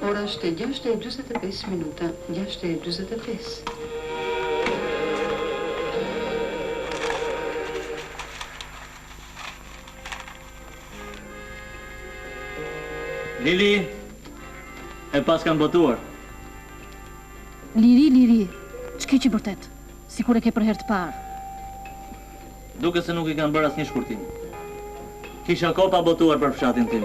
Ora është 6:45 minuta, 6:45. Lili, e pas kanë botuar. Liri, ç'ke që vërtet? Sikur e ke për herë të parë. Duke se nuk i kanë bërë asnjë shkurtim. Kisha kopa botuar për fshatin tim.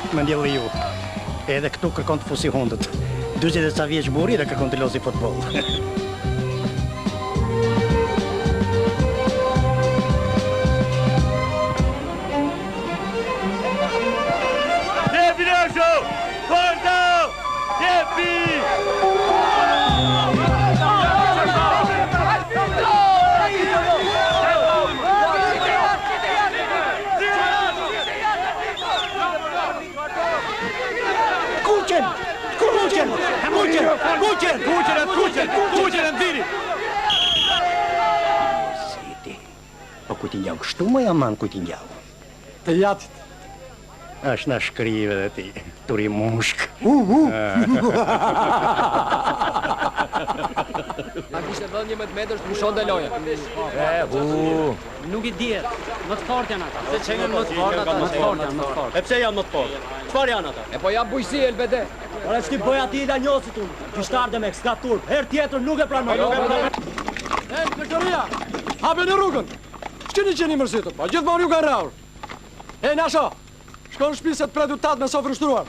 Më ndjellë ju. Edhe këtu kërkon të fusi hundët. 40 ca vjeç burri dhe kërkon të lozi futboll. Jepi Nosho! Forza! Jepi! Kuqen e ndiri! Siti. Po ku ti njau kështu më jaman ku ti njau? Të jatit. Është na shkrive dhe ti, turi mushk. A kishte dhënë 11 metrë të pushon dhe loja. Nuk i dihet. Më të fortë janë ata. Se që janë më të fortë ata, më të fortë janë, më të fortë. E pse janë më të fortë? Çfarë janë ata? E po ja bujësi Elbede. Ora ç'ti bëj aty lanjosit unë. Gjyshtar dhe me ska turp. Herë tjetër nuk e pranoj. Inspektoria! Hapeni rrugën! Ç'keni qenë mërzitur? Po gjithmonë ju kanë rrahur. Nasho! Shkon në shtëpi se të pretu tat me sofrën shtruar.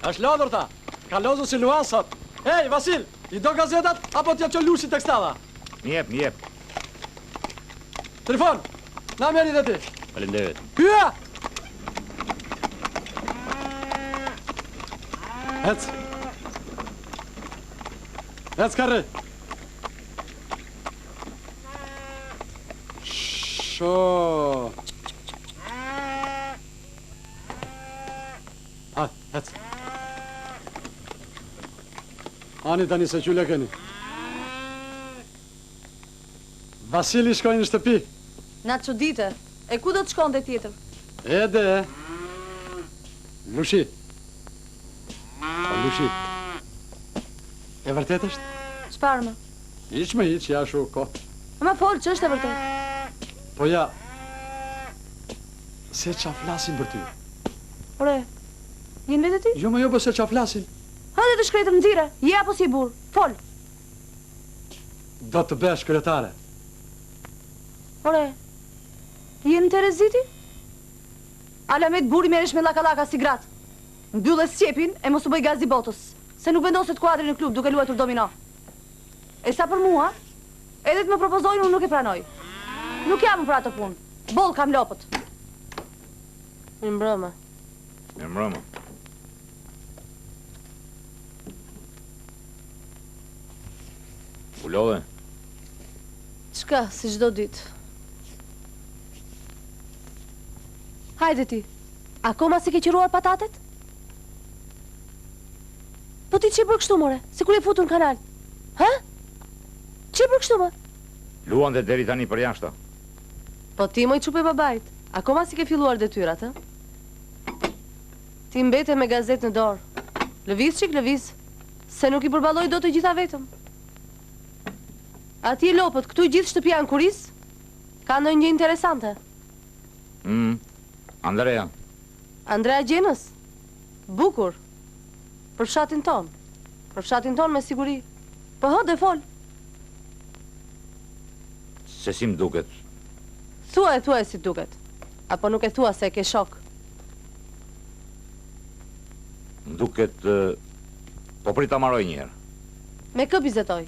Është lodhur ta. Ka lozur si Luan sot. Vasil, i do gazetat apo t'ja çon Luçi tekstalla? M'jep. Telefon. Na merri dhe ti. Faleminderit. Hyja! Ec karre. Sho. Ec. Ani tani se qule keni. Vasili shkojnë në shtëpi. Na çudite. E ku do të shkonte tjetër? Ede. Lushi. Lushi. E vërtet është? Çfarë më? Hiç, ja shu ko. Ma fol, ç'është e vërtet? Po ja. Se qa flasin për ty. Ore, jenë vetë ti? Jo, po se qa flasin. Hajde të shkretër nxire, je apo si burr, fol. Do të besh kryetare. Ore, jenë Tereziti? Alamet buri meresh me laka si gratë. Mbyllë sqepin e mos u bëj gazi botës, se nuk vendoset kuadri në klub duke luajtur domino. E sa për mua, edhe të më propozojnë unë nuk e pranoj. Nuk jam për atë punë. Boll kam lopët. Mirëmbrëma. Mirëmbrëma. Ulove. Çka, si çdo ditë. Hajde ti. Akoma si ke qiruar patatet? Po ti që bërë kështu, more? Si kur e futur në kanal? Ha? Që bërë kështu, më? Luan dhe deri tani për jashta. Po ti moj qupe babajt. Akoma si ke filluar detyrat, ha? Ti mbete me gazet në dorë. Lëviz qik, lëviz. Se nuk i përballoj do të gjitha vetëm. Ati e lopët, këtu i gjithë shtëpia në kuris? Ka ndonjë një interesante? Andrea. Andrea Gjenës? Bukur. Për fshatin ton. Për fshatin ton me siguri. Po hë dhe fol. Se si më duket. Thua si duket. Apo nuk e thua se e ke shok. Më duket... Po prit ta marroj njëherë. Me kë bizetoj?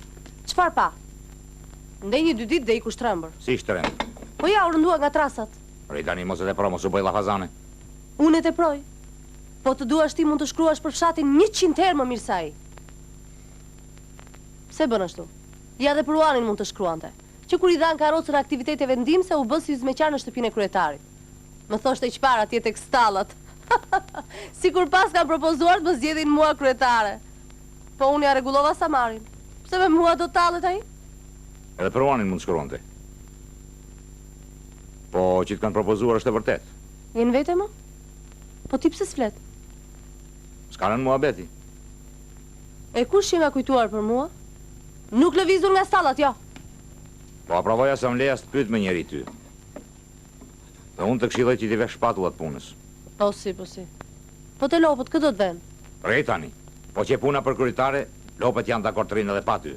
Çfarë pa? Ndej një 2 ditë dhe i ku shtrembër. Si shtrem. Po ja, u rëndua nga trasat. Rej tani mos e te pro, mos u bëj llafazane. Unë e te proj. Po të duash ti mund të shkruash për fshatin 100 herë më mirë se ai. Pse bën ashtu? Ja dhe për Uanin mund të shkruante. Që kur i dhan karrocën aktiviteteve ndihmëse u bë si zmeqar në shtëpinë e kryetarit. Më thoshte çfarë atje tek stallat. Sikur pas ka propozuar të më zgjedhin mua kryetare. Po unë ja rregullova Samarin. Pse me mua do tallet ai? Edhe për Uanin mund të shkruante. Po që të kanë propozuar është e vërtet. Jenë vete më? Po ti pse s'flet? S'ka rënë muhabeti. E kush që nga kujtuar për mua? Nuk lëvizur nga stallat, jo. Po aprovoja se më leja së të pyet me njeri ty. Dhe unë të këshilloj që t'i vesh shpatullat punës. Po si. Po te lopët, këtë do të ven? Rej tani, po që e puna për kryetare, lopët janë dakord të rinë edhe pa ty.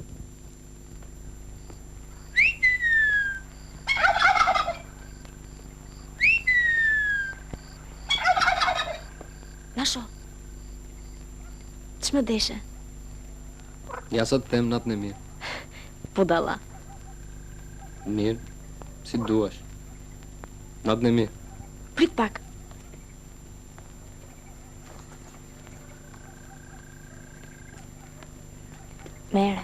Lasho, që më deshe? Ja sa të them natën e mirë. Budalla. Mirë, si duash. Natën e mirë. Prit pak. Mere.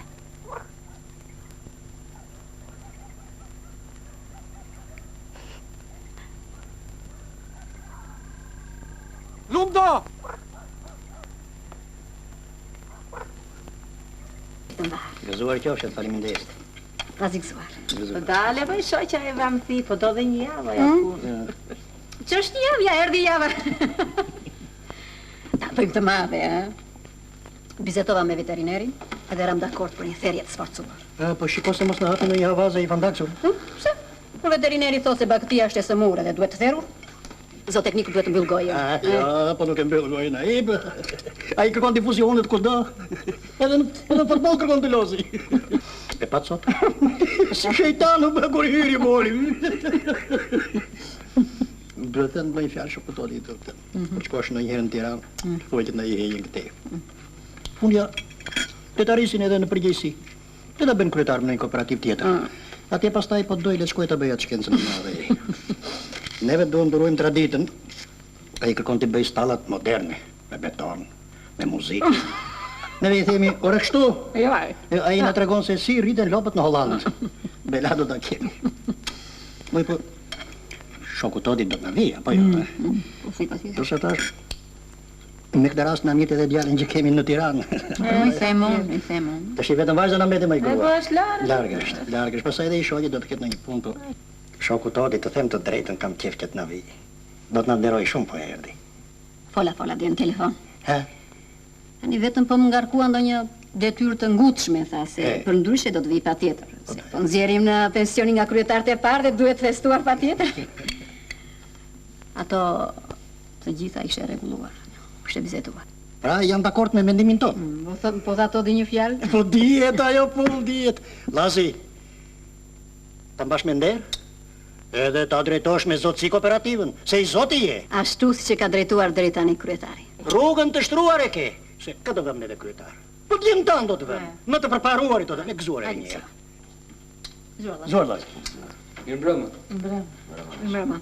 Lumdo! Gëzuar qofshet, faleminderit. Pazi gëzuar. Po dale, po i shoqja e vam thi, po do dhe një javë ajo punë. Që është një javë, ja erdhi java. Ta bëjmë të madhe, Bizetova me veterinerin, edhe ram dakord për një therje të sforcuar. Po shiko se mos në hapi në një havaze i fandaksur. Pse? Kur veterineri thot se bakteria është e sëmurë dhe duhet të therur, zootekniku duhet të mbyll gojën. Ja, po nuk e mbyll gojën ai. Ai kërkon difusionet kudo. Edhe në futboll kërkon të lozi. E pat sot? Si shejtanu bë kur hyri mori. Brëtën bëj fjalë shokutoli të të. Po shkosh në një herë në Tiranë, folët në një herë këtej. Punja të të arrisin edhe në përgjegjësi. Të da bën kryetar në një kooperativ tjetër. Atje pastaj po doj le të shkoj të bëj atë shkencën e madhe. Neve do ndërojmë traditën. Ai kërkon të bëj stallat moderne, me beton, me muzikë. Neve i themi, ore kështu? Jo, ai. Ai na tregon se si rriten lopët në Hollandë. Bela do ta kemi. Moj po shoku todi do të na vijë, apo jo? Po si pasi. Do të thash në këtë rast na mjet edhe djalin që kemi në Tiranë. I them unë. Tash vetëm vajza na mbeti më i Po grua. është larg. Larg është. Pastaj edhe i shoqi do të ketë në një punë, po shoku todi të them të drejtën kam qef që të na vijë. Do të na nderoj shumë po erdhi. Fola dhe në telefon. Ha? Tani vetëm po më ngarkua ndonjë detyrë të ngutshme, tha se për ndryshe do të vi patjetër. Se po nxjerrim në pensionin nga kryetarët e parë dhe duhet festuar patjetër. Ato të gjitha ishte rregulluar. Kishte bizetuar. Pra jam dakord me mendimin tonë. Po tha to di një fjalë? Po dihet ajo, po dihet. Lazi, ta mbash me nder? Edhe ta drejtosh me zotësi kooperativën, se i zoti je. Ashtu si që ka drejtuar deri tani kryetari. Rrugën të shtruar e ke, se ka do vëmë edhe kryetar. Po t'jen tanë do të vëmë, më të përparuarit do të vëmë, gëzuar e një. Zor, Lazi. Mirë mbrëma. Mbrëma.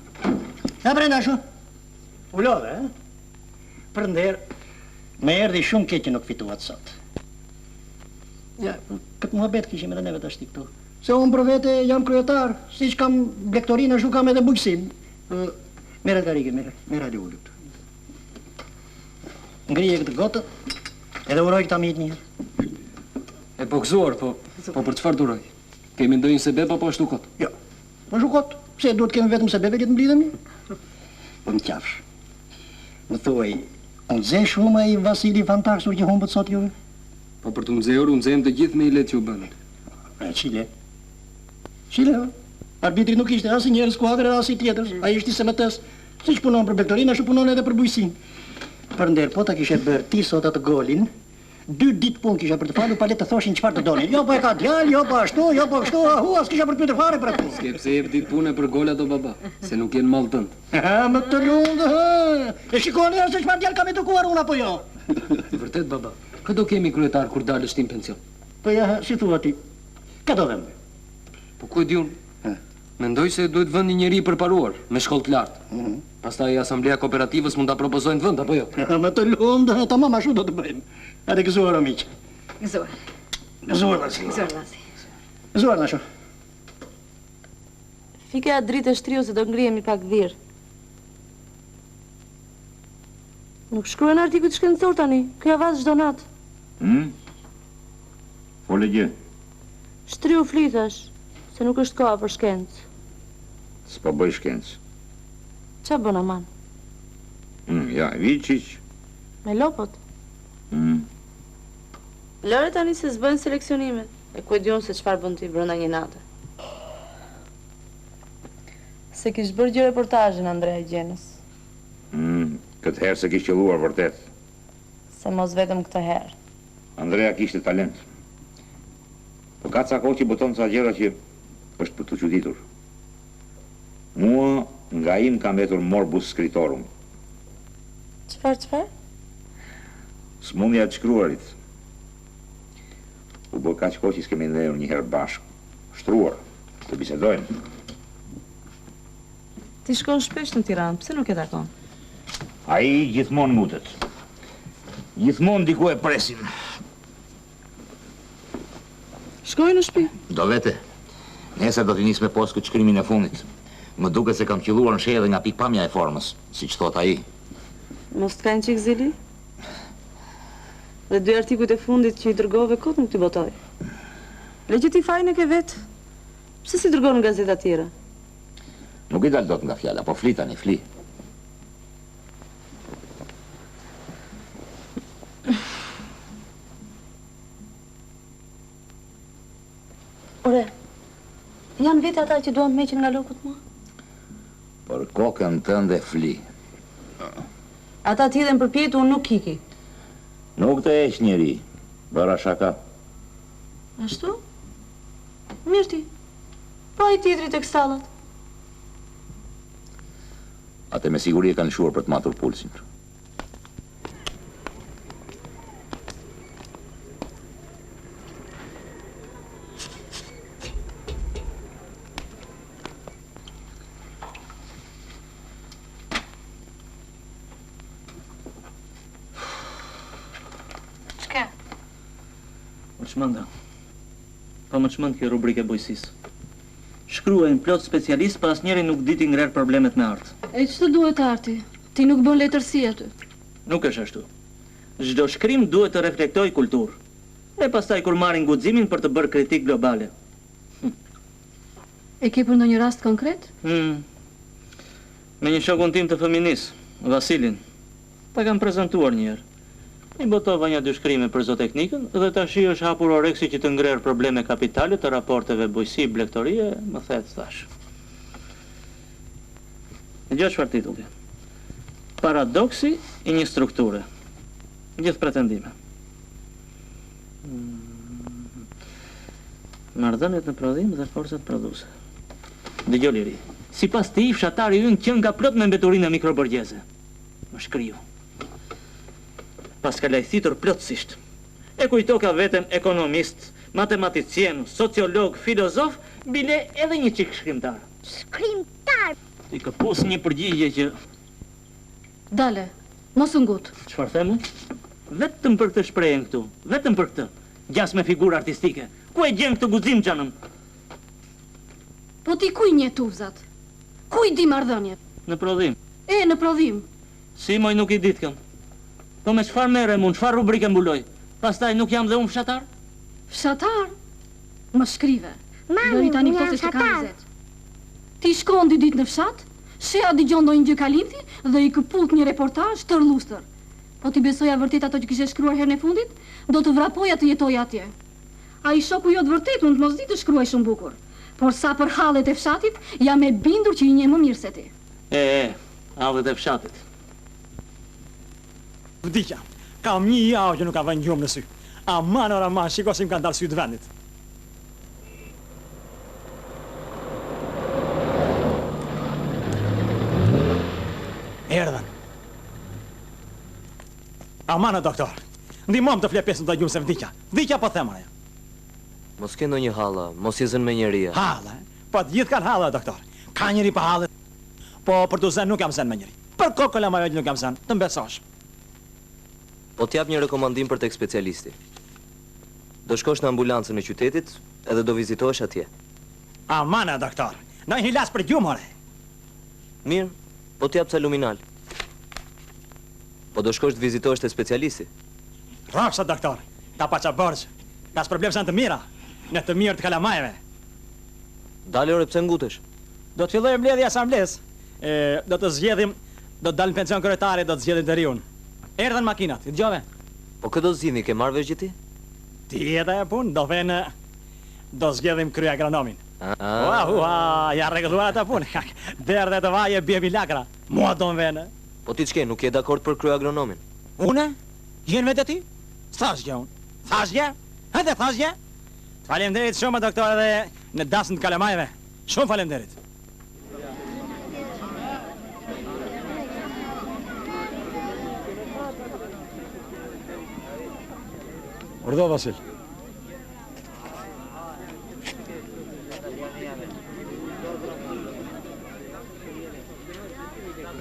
Ja brenda shu? U lodhe, Për nder, me erdhi shumë keq që nuk fituat sot. Ja, këtë muhabet kishim edhe neve tash këtu. Se unë për vete jam kryetar, si që kam blektorinë, ashtu kam edhe bujqësim. Mere karike, mere ali ullut. Ngrije këtë gotë, edhe uroj këta mit një. E po gëzuar, po për çfarë duroj? Kemi ndonjë sebeb apo ashtu kot? Jo, ashtu kot, pse duhet kemi vetëm sebebe që të mblidhemi? Po më qafsh. Më thuaj, unë ze shumë ai Vasili fantaksur që humbët sot juve? Po për të nxehur, unë nxehem të gjithë me i letë që u bënë. Qile? Qile, Arbitri nuk ishte as i njerë skuadrë, as i tjetër. Ai ishte i SMT-s. Si që punon për bektorinë, ashtu punon edhe për bujësin. Për nder, po ta kishe bërë ti sot atë golin, 2 ditë punë kisha për të falu, pa le të thoshin çfarë të donin. Jo po e ka djalë, jo po ashtu, jo po kështu, as kisha për të pyetur fare për atë. S'ke pse jep ditë punë për gola do baba, se nuk jenë mall tënd. Më të lundë, e shikoni se çfarë djalë kam edukuar unë apo jo. Vërtet baba, ka do kemi kryetar kur dalësh ti në pension? Po ja, si thua ti? Ka do vëmë. Po ku e di unë? Mendoj se duhet vënd një njeri përparuar, me shkollë të lartë. Pastaj Asamblea Kooperativës mund ta propozojnë të vënd, apo jo? Më të lundë, tamam ashtu do të bëjmë. Hajde gëzuar o miq. Gëzuar. Gëzuar Vasi. Gëzuar Vasi. Gëzuar Nasho. Fike atë dritë e shtriu se do ngrihemi pak dhirë. Nuk shkruan artikuj të shkencor tani, kjo avaz çdo natë. Fole gjë. Shtriu flitash, se nuk është koha për shkencë. S'po bëj shkencë. Qa bën aman? Ja, vi qiq. Me lopot? Lore tani se s'bëjnë seleksionimet. E ku e dion se çfarë bën ti brenda një nate. Se kish bërë gjë reportazhin Andrea Gjenës. Këtë herë se kish qelluar vërtet. Se mos vetëm këtë herë. Andrea kishte talent. Po ka ca kohë që boton ca gjëra që është për të çuditur. Mua nga im ka mbetur morbus scriptorum. Çfarë? Smundja e të shkruarit. U bë kaq kohë që s'kemi ndërur një herë bashkë. Shtruar, të bisedojmë. Ti shkon shpesh në Tiranë, pse nuk e takon? Ai gjithmonë mutet. Gjithmonë diku e presin. Shkoj në shtëpi. Do vete. Nesër do t'i nis me post këtë shkrimin e fundit. Më duket se kam qelluar në shehje edhe nga pikpamja e formës, siç thot ai. Mos t'ka një qik zili? Dhe 2 artikujt e fundit që i dërgove kot nuk t'i botoj. Le që ti fajnë e ke vetë. Pse si dërgon në gazeta tjera? Nuk i dal dot nga fjala, po fli tani, fli. Ore, janë vete ata që duan të meqin nga lokët mua? Për kokën tënde fli. Ata t'hidhen për pjetë, unë nuk kiki. Nuk të eq njeri, bëra shaka. Ashtu? Mirë ti. Pa i tjetri të këstallat. Ate me siguri e kanë lëshuar për të matur pulsin. Pa më çmend kjo rubrikë e bujqësisë. Shkruajnë plot specialistë, pa asnjëri nuk diti ngrer problemet me art. E ç'të duhet arti? Ti nuk bën letërsi aty. Nuk është ashtu. Çdo shkrim duhet të reflektojë kulturë. E pastaj kur marrin guximin për të bërë kritik globale. E ke për ndonjë rast konkret? Me një shokun tim të fëminis, Vasilin. Ta kam prezantuar një herë. I botova një 2 shkrime për zooteknikën dhe tashi është hapur oreksi që të ngrer probleme kapitale të raporteve bujqësi, blegtorie, më thet thash. Dëgjoj çfarë titulli. Paradoksi i një strukture. Gjithë pretendime. Marrëdhëniet në prodhim dhe forcat prodhuese. Dëgjoj liri. Sipas tij, fshatari ynë qen nga plot me mbeturinë mikroborgjeze. Më shkriu. Pas ka lajthitur plotësisht. E kujto ka veten ekonomist, matematicien, sociolog, filozof, bile edhe një çik shkrimtar. Shkrimtar? Ti kapos një përgjigje që... Dale, mos u ngut. Çfarë them? Vetëm për këtë shprehjen këtu, vetëm për këtë. Gjas me figurë artistike. Ku e gjen këtë guxim xhanëm? Po ti ku i nje tufzat? Ku i di marrëdhëniet? Në prodhim. Në prodhim. Si moj nuk i ditkëm. Po me çfarë merrem unë, çfarë rubrike mbuloj? Pastaj nuk jam dhe unë fshatar? Fshatar? Më shkrive. Mami, tani unë këto jam se ka fshatar. vizet. Ti shkon 2 ditë në fshat, sheha dëgjon ndonjë gjë kalimthi dhe i këput një reportazh tërllustër. Po ti besoja vërtet ato që kishe shkruar herën e fundit? Do të vrapoja të jetoj atje. Ai shoku jot vërtet unë të mos di të shkruaj shumë bukur. Por sa për hallet e fshatit, jam e bindur që i njeh më mirë se ti. Hallet e fshatit. Vdikja, kam një javë që nuk ka vënë gjumë në sy. Aman ora man, shiko si më kanë dalë sy të vendit. Erdhen. Amana, doktor. Ndihmom të flepesën të gjumë se vdikja. Vdikja po themare. Mos ke ndonjë halla, mos jezën me njeria. Halla, po të gjithë kanë halla, doktor. Ka njëri pa hallet. Po për të zënë nuk jam zënë me njëri. Për kokolla ma nuk jam zënë, të mbesosh. Po t'jap një rekomandim për tek specialisti. Do shkosh në ambulancën e qytetit edhe do vizitohesh atje. Amana, doktor. Në një hilas për gjumore. Mirë, po t'jap Saluminal. Po do shkosh të vizitohesh te specialisti. Rafsa, doktor. Ta pa qa borgjë. Ka së problem të mira. Në të mirë të kalamajve. Dale ore pse ngutesh? Do të filloj mbledhja asambles. Do të zgjedhim, do të dalë në pension kryetari, do të zgjedhim të riun. Erdhen makinat, i dëgjove? Po këtë do zgjidhni, ke marrë vesh ti? Ti jeta e punë, do zgjedhim krye agronomin. Ja rregulluar ata punë. Derdhe të vaje bie milakra. Mua do më vene. Po ti ç'ke, nuk je dakord për krye agronomin? Une? Jen vetë ti? Thash gjë unë. Thash gjë? Hëndë thash gjë? Faleminderit shumë doktor edhe në dasën të kalamajve. Shumë faleminderit. Urdo, Vasil.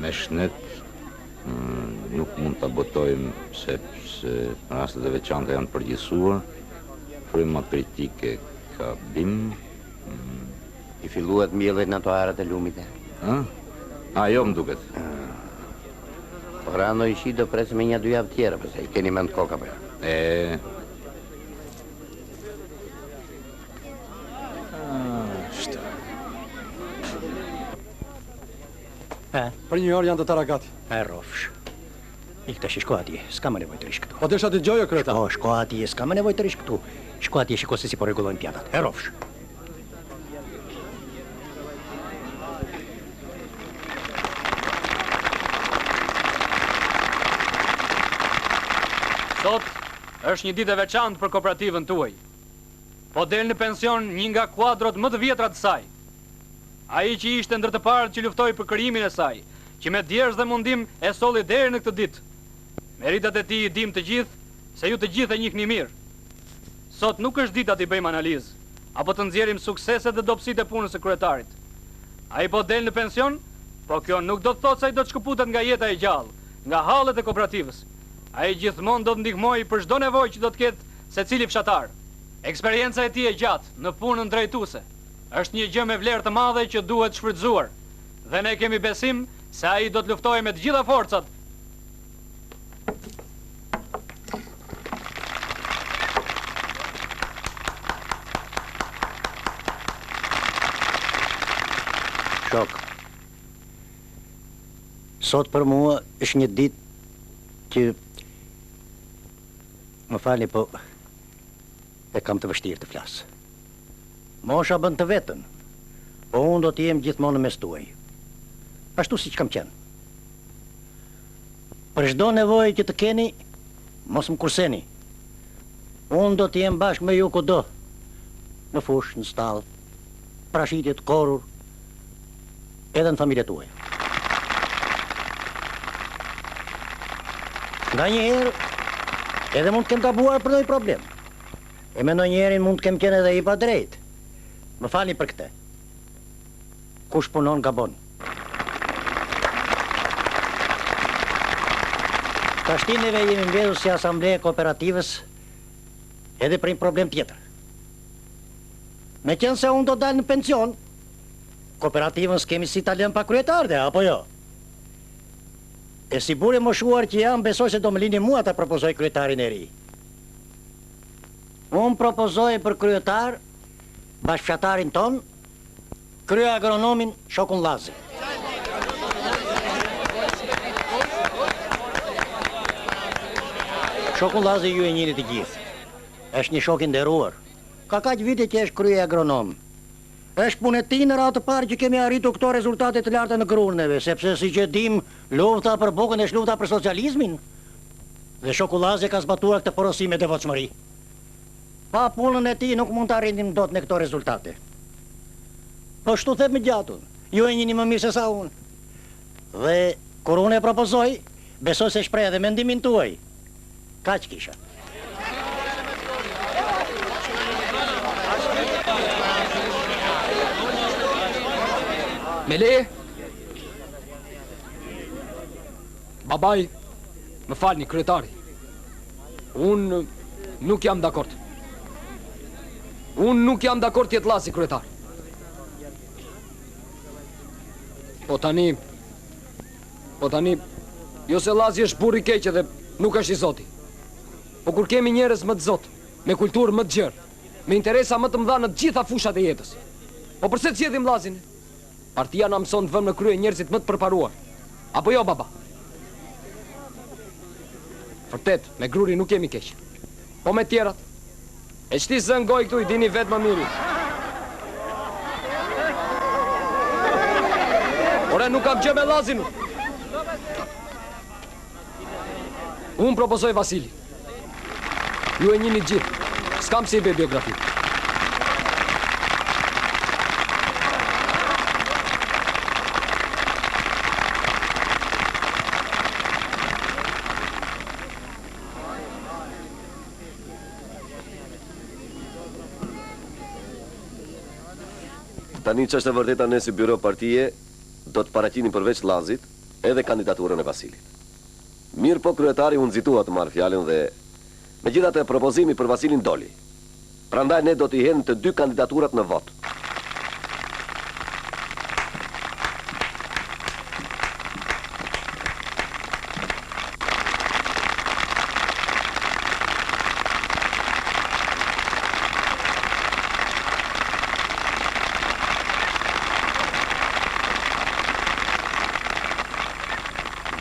Me shnet nuk mund të botojmë sepse rastet e veçanta janë përgjithësuar. Fryma kritike ka bim. I filluat mbjellet në ato arat e lumit e? Jo më duket. Po rano ishi do presë me 1-2 javë tjera, përse i keni mend koka për. Për një orë janë të tëra gati. Rofsh. Ikta shko atje, s'ka më nevojë të rish këtu. Po desha të gjojo kreta. Shko atje, s'ka më nevojë të rish këtu. Shko atje, shiko se si po rregullojnë pjatat. Rofsh. Sot është një ditë e veçantë për kooperativën tuaj. Po del në pension një nga kuadrot më të vjetra të saj. Ai që ishte ndër të parët që luftoi për krijimin e saj, që me djersh dhe mundim e solli deri në këtë ditë. Meritat e tij i dim të gjithë, se ju të gjithë e njihni mirë. Sot nuk është dita t'i bëjmë analizë, apo të nxjerrim sukseset dhe dobësitë e punës së kryetarit. Ai po del në pension, po kjo nuk do të thotë se ai do të shkëputet nga jeta e gjallë, nga hallet e kooperativës. Ai gjithmonë do të ndihmojë për çdo nevojë që do të ketë secili fshatar. Eksperjenca e tij e gjatë në punën drejtuese është një gjë me vlerë të madhe që duhet shfrytzuar. Dhe ne kemi besim se ai do të luftojë me të gjitha forcat. Shok. Sot për mua është një ditë që më falni, po e kam të vështirë të flas. Mosha bën të vetën, po unë do të jem gjithmonë në mes tuaj. Ashtu si që kam qenë. Për çdo nevojë që të keni, mos më kurseni. Unë do të jem bashkë me ju kudo. Në fushë, në stallë, prashitje të korrur, edhe në familjet tuaja. Nganjëherë, edhe mund të kem gabuar për ndonjë problem. E me ndonjëherë mund të kem qenë edhe i padrejtë. Më falni për këtë. Kush punon gabon. Tashti neve jemi mbledhur si asambleje kooperativës edhe për një problem tjetër. Me qenë se unë do dalë në pension, kooperativën s'kemi si talen pa kryetarde, apo jo? E si bure moshuar që jam, besoj se do më lini mua ta propozoj kryetarin e ri. Unë propozoj për kryetar bashkëfshatarin ton, krye agronomin Shokun Llazi. Shokun Llazi ju e njini të gjithë. Është një shok i nderuar. Ka kaq vite që është krye agronom. Është punë e tij në radhë të parë që kemi arritur këto rezultate të larta në Kruneve, sepse si që dim, lufta për bukën është lufta për socializmin. Dhe Shokullazi ka zbatuar këtë porosi me devotshmëri. Pa punën e tij nuk mund të arrijnim dot në këto rezultate. Po shtu them me gjatun, ju e njihni më mirë se sa unë. Dhe kur unë e propozoj, besoj se shpreh edhe mendimin tuaj. Kaq kisha. Mele? Babaj, më falni, kryetari. Unë nuk jam dakord. Unë nuk jam dakord t'jetë Llazi kryetar. Po tani, jo se Llazi është burr i keq dhe nuk është i Zoti. Po kur kemi njerëz më të Zot, me kulturë më të gjerë, me interesa më të mëdha në të gjitha fushat e jetës. Po përse të zgjedhim Llazin? Partia na mëson të vëmë në krye njerëzit më të përparuar. Apo jo, baba? Vërtet, me Gruri nuk kemi keq. Po me tjerat? E çti zëngoj këtu i dini vetë më mirë. Ore, nuk kam gjë me Llazin. Unë propozoj Vasili. Ju e njihni gjithë. S'kam si i bëj biografi. Tani që është e vërteta ne si byro partije, do të paraqini përveç Llazit edhe kandidaturën e Vasilit. Mirë po kryetari unë nxitua të marrë fjalën dhe megjithatë propozimi për Vasilin doli. Prandaj ne do t'i hedhim të dy kandidaturat në vot.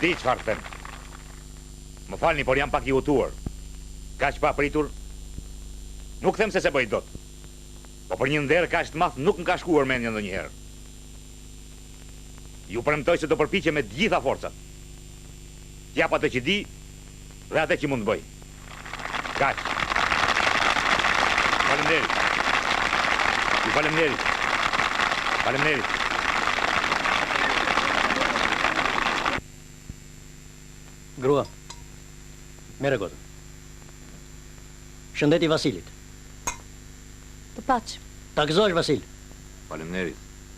Di çfarë them. Më falni, por jam pak i hutuar. Kaq pa pritur. Nuk them se bëj dot. Po për një nder kaq të madh nuk më ka shkuar mendja ndonjëherë. Ju premtoj se do përpiqem me të gjitha forcat. T'jap atë që di dhe atë që mund të bëj. Kaq. Faleminderit. Ju faleminderit. Faleminderit. Grua, mere gotën. Shëndeti Vasilit. Të paq. Ta gëzosh, Vasil. Faleminderit.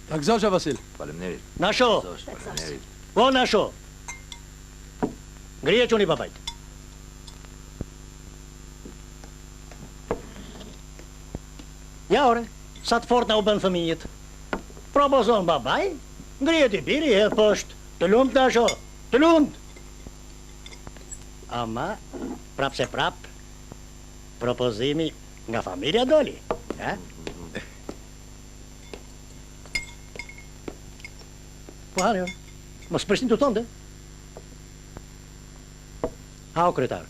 Ta gëzosh, Vasil. Faleminderit. Nasho. Faleminderit. Po, Nasho. Ngrije quni babajt. Ja, ore, sa të fort na u bën fëmijët. Propozon babaj, ngrije t'i biri, hedh poshtë. Të lumt, Nasho, të lumt. Ama, prap se prap, propozimi nga familja doli. Po hale, mos përshtin të tonde. Ha, o kryetar.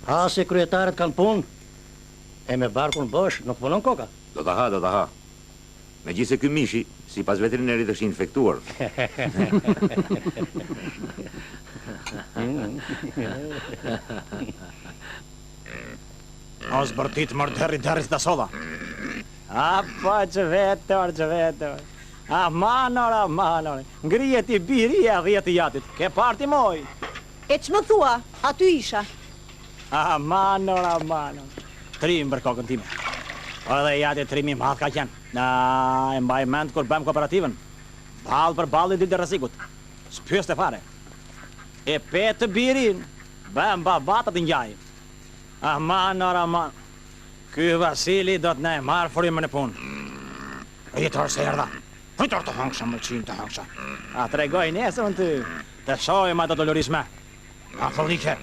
Ha, se kryetarët kanë punë, e me barkun bosh nuk punon koka. Do ta ha. Megjithse ky mishi, sipas veterinerit është infektuar. O zbërtit mërderi derit dhe soda. A, po që vetër. Amanor. Ngrijet i biri e 10 i jatit. Ke parti moj. E që më thua, aty isha. Amanor. Trim për kokën time. Po edhe jati trimi madh ka qenë. E mbaj mend kur bëm kooperativën. Ball për ball i ditë rrezikut. S'pyes të fare. E petë birin, bëm babatat i njaj. Aman. Ky Vasili do të ne marë frymën e punë. Rritor se erdha. Rritor të hangësha, më qinë të hangësha. A tregoj nesën ty, të shojmë ato dolorisme. A thonike.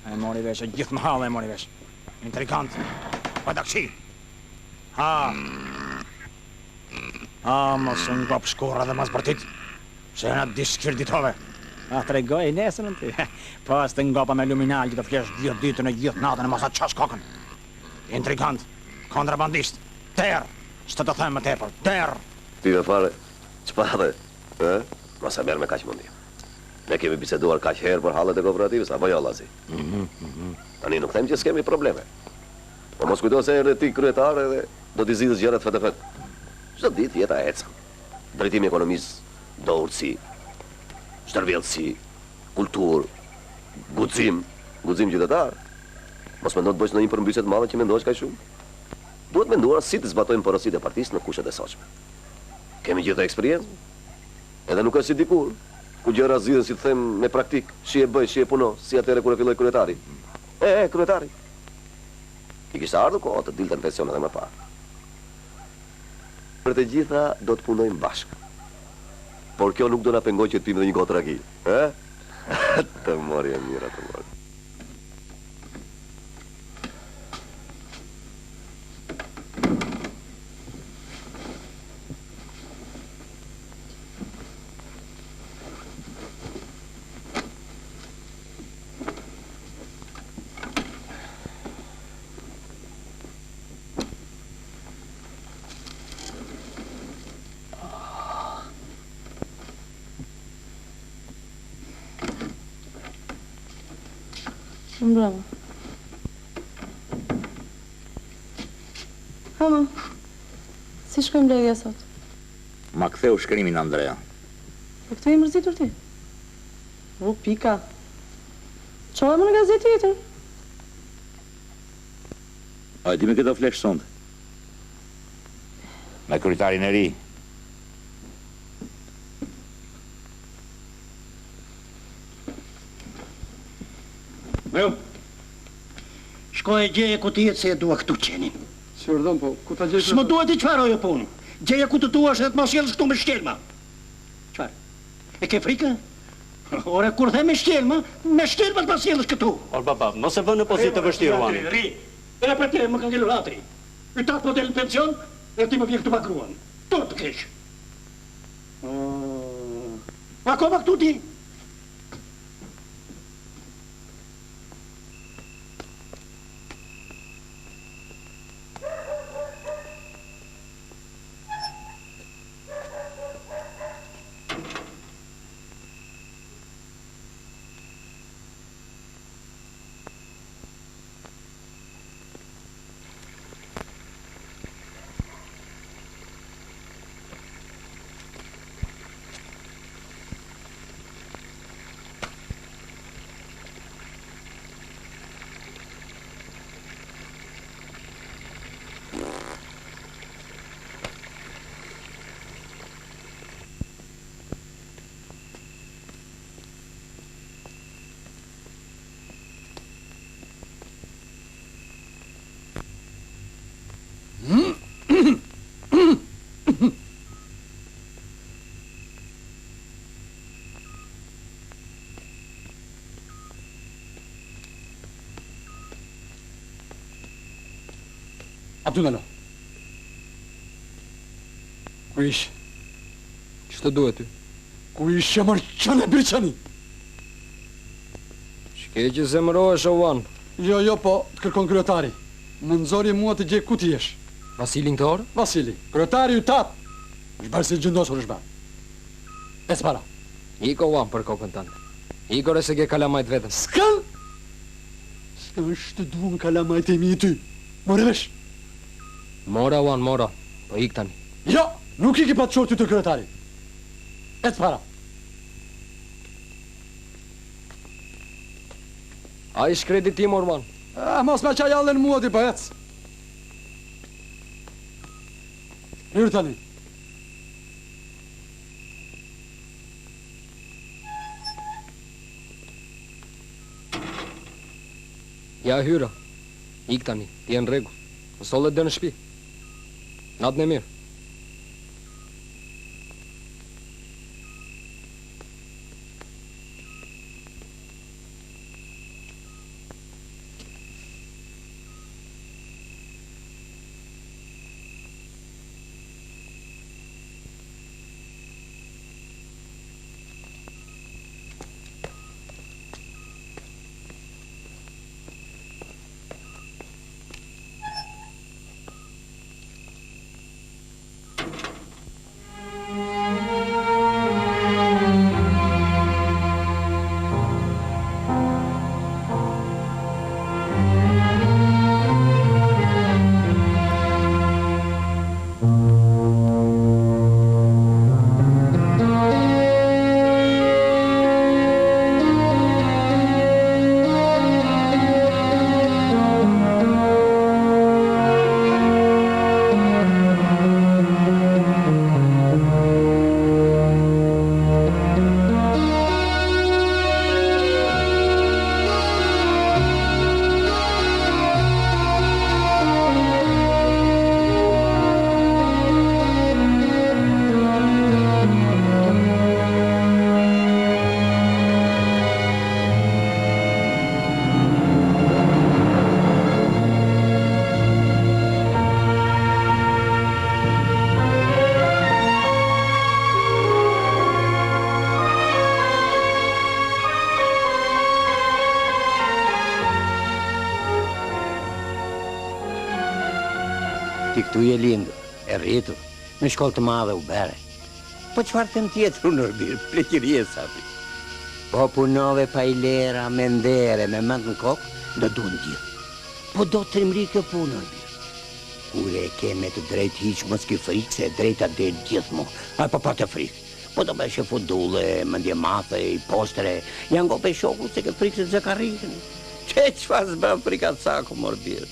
E mori vesh, gjithë më halë e mori vesh. Intrigant, padakshi. Mos unë ngop shkurra dhe mas bërtit. Se në diskir ditove. A tregoj nesën ty. Pas të ngopa me luminal që të flesh gjithë ditën e gjithë natën e mos atë qash kokën. Intrigant. kontrabandist. Terë. Ç'të të them më tepër? Terë. Ti me fare, çfarë? Mos e merr me kaq mundi. Ne kemi biseduar kaq herë për hallet e kooperativës, apo jo Llazi? Tani nuk them që s'kemi probleme. Po mos kujto se erdhe ti kryetar edhe do t'i zgjidhësh gjërat fetefet. Çdo ditë jeta ecën. Drejtimi ekonomisë, dorësi, shërbëtësi, kulturë, guxim qytetar. Mos mendon të bësh ndonjë përmbysje të madhe që mendosh kaq shumë. Duhet menduar si të zbatojmë porositë e partisë në kushtet e sotshme. Kemi gjithë eksperiencë. Edhe nuk është si dikur, ku gjëra zgjidhen si të them me praktik, shi e bëj, shi e puno, si atëre kur e filloi kryetari. Kryetari. I kishte ardhur kohë të dilte në pension edhe më parë. Për të gjitha do të punojmë bashkë. Por kjo nuk do na pengoj që të pim edhe një gotë ragi. Të mori e mira, të mori. Bravo. Hama, si shkojmë bledhja sot? Ma ktheu shkrimin Andrea. Po këtë e mërzitur ti? Pika. Qoha më në gazetë tjetër? A e di me këto flesh sonde? Me kryetarin e ri. Shko e gjeje ku t'jetë se e dua këtu qenin. Si urdhon, po, ku t'a gjesh? S'më duhet i qfarë ojo punë. Gjeje ku të duash edhe të mos jelësh këtu me shkelma. Qfarë? E ke frikë? Ore, kur the me shkelma të mos jelësh këtu. Or baba, mos e vën në pozitë të vështirë, Vani. Ri, e për te më ka ngelur atri. I tatë model në pension, e ti më vjen këtu pakruan. Tu të kesh. Akoma këtu ti. Abdullah. Ku ish? Ç'të duhet ty? Ku ish që mërë qënë e birqani? Shke që zemërohesh o Van. Jo, po, të kërkon kryetari. Më nëzori mua të gjej ku ti jesh. Vasilin të orë? Vasili, kryetari ju tatë. është bërë si gjëndosur është bërë. E s'para. Iko Van për kokën tënde. Iko re se ke kalamajt vetën. S'kan? S'kan është të duon kalamajt e mi i ty. More vesh. Mora, Van, mora. Po ik tani. Jo, nuk i ki pa të qorë ty të kryetari. E s'para. A ish kreditim, Orman? Mos me qaj allen mua ti pa ec. Hyrë tani. Ja hyra. Ik tani, ti e në regu. Në sollet dhe në shpi. Natën e mirë. Ti këtu je lindur, e rritur, në shkollë të madhe u bere. Po çfarë them tjetër unë Orbir, pleqërie sapi. Po punove pa i lera, me ndere, me mend në kokë, do duhen gjithë. Po do të trimri kjo punë Orbir. Kur e ke me të drejtë hiq mos ki frikë, se drejta del gjithmonë. Ai po pa të frikë. Po do bësh fudulle, mendje mathe, i postere, janë gope shoku se ke frikë se zakarrishën. Çfarë s'bën frikat saku Orbir?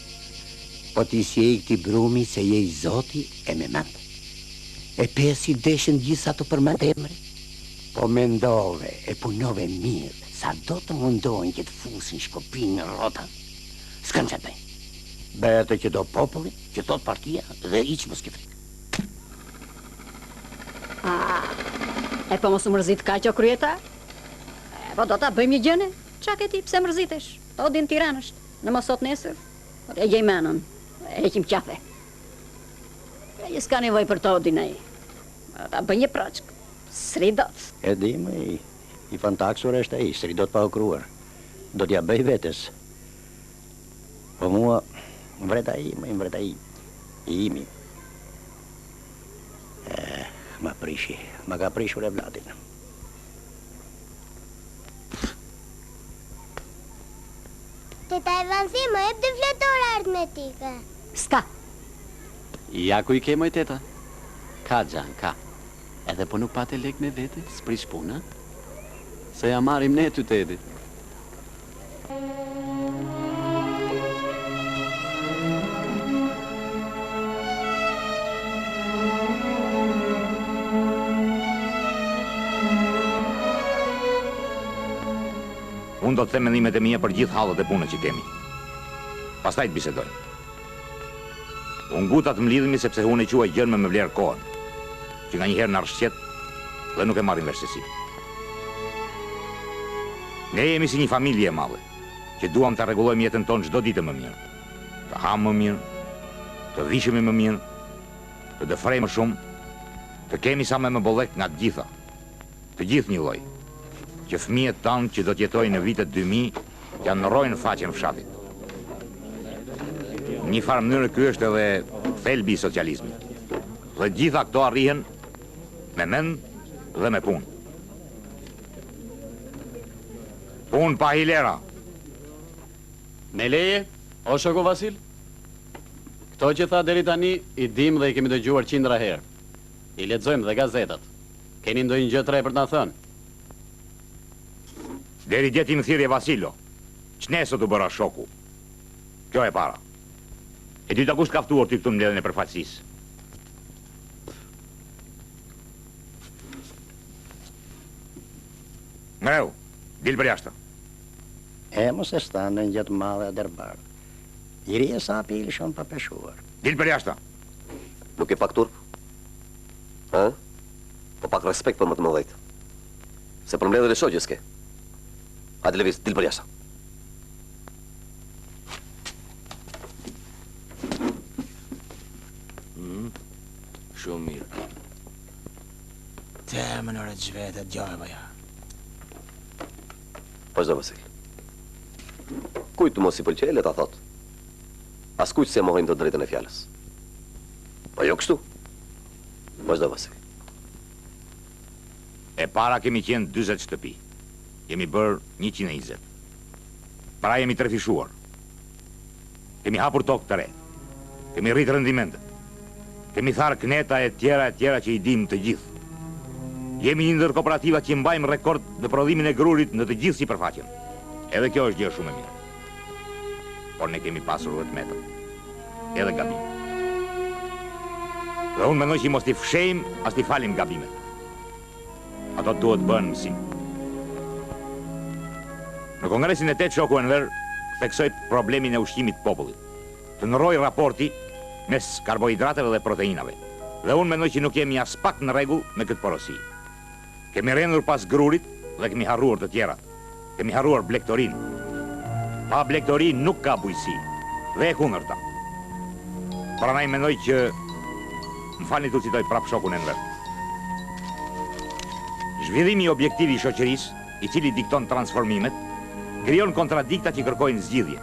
Po ti si e i këti brumi se je i zoti e me mend. E pesi deshen gjitha të përmend emri. Po mendove e punove mirë, sa do të mundohen që të fusin shkopin në rota. S'kan që të bëjnë. Bëjë atë që do populli, që thot partia dhe iq mos ke frikë. E po mos u mërzit ka që kryeta? Po do ta bëjmë një gjëne? Qa ke ti, pse mërzitesh? To din Tiranësht, në mosot nesër. E gjej menën, e qim qafe. E s'ka nevoj për to dinaj. Ta bëj një proçk, sri dot. E di më, i fantaksur është ai, sri dot pa u kruar. Do t'ja bëj vetes. Po mua, vreta i, më vreta i imi. Ma prishi, ma ka prishur e Vladin. Teta Evansi, më jep të fletore aritmetike. S'ka. Ja ku i ke moj teta? Ka Gjan, ka. Edhe po nuk pate lek me vete, s'prish puna? Se ja marim ne ty teti. Unë do të them mendimet e mia për gjithë hallet e punës që kemi. Pastaj të bisedojmë. Unë guta të mlidhemi sepse unë e quaj gjën me vlerë kohën, që nga njëherë në rrshqet dhe nuk e marrim vesh se si. Ne jemi si një familje e madhe, që duam të rregullojmë jetën tonë çdo ditë më mirë. Të hamë më mirë, të vishemi më mirë, të dëfrejmë më shumë, të kemi sa më bollek nga të gjitha. Të gjithë një lloj. Që fëmijët tanë që do t'jetojnë në vitet 2000 t'ja ndrojnë faqen fshatit. Një farë mënyrë ky është edhe thelbi i socializmit. Dhe gjitha këto arrihen me mend dhe me punë. Punë pa hilera. Me leje, o shoku Vasil? Këto që tha deri tani i dim dhe i kemi dëgjuar 100 herë. I lexojmë dhe gazetat. Keni ndonjë gjë tre për ta thënë? Deri djeti më thirrje Vasilo. Ç'neso të bëra shoku. Kjo e para. E dyta kush ka ftuar ty këtu në mbledhjen e përfaqësisë? Ngreu, dil për jashtë. E mos e stanë në një gjatë madhe a derbar. Njëri e sapi i lëshon pa peshuar. Dil për jashtë. Nuk e pak turp? Ha? Po pak respekt për më të mëdhejt. Se për mbledhjen e shoqës ke. Hajde Levis, dil për jashtë. Shumë mirë. Te më në rëtë gjvetet, gjojë bëja. Vazhdo Vasil. Kujt të mos i pëlqej, le ta thot. As kujt se mohojnë të drejtën e fjalës. Po jo kështu. Vazhdo Vasil. E para kemi qenë 40 shtëpi. Jemi bërë 120. Pra jemi trefishuar. Kemi hapur tokë të re. Kemi rritë rendimentet. Kemi tharë kneta e tjera që i dim të gjithë. Jemi një ndër kooperativat që mbajmë rekord në prodhimin e grurit në të gjithë sipërfaqen. Edhe kjo është gjë shumë e mirë. Por ne kemi pasur 10 metra. Edhe gabim. Dhe unë mendoj që mos t'i fshejmë as t'i falim gabimet. Ato duhet bëhen mësim. Në kongresin e 8 shoku Enver theksoi problemin e ushqimit të popullit. Të ndroi raporti mes karbohidrateve dhe proteinave. Dhe unë mendoj që nuk jemi as pak në rregull me këtë porosi. Kemi rrendur pas grurit dhe kemi harruar të tjerat. Kemi harruar blegtorin. Pa blegtorin nuk ka bujësi. Dhe e kundërta. Prandaj mendoj që më falni tu citoj prap shokun Enver. Zhvillimi objektiv i shoqërisë, i cili dikton transformimet, krijon kontradikta që kërkojnë zgjidhje.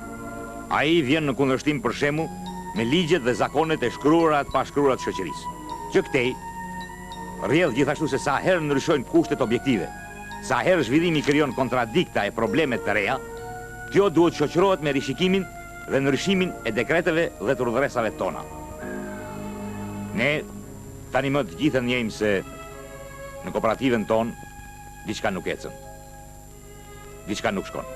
Ai vjen në kundërshtim për shembull me ligjet dhe zakonet e shkruara të pashkruara të shoqërisë. Që këtej rrjedh gjithashtu se sa herë ndryshojnë kushtet objektive, sa herë zhvillimi krijon kontradikta e probleme të reja, kjo duhet shoqërohet me rishikimin dhe ndryshimin e dekreteve dhe të urdhëresave tona. Ne tani më të gjithë njejmë se në kooperativën tonë diçka nuk ecën. Diçka nuk shkon.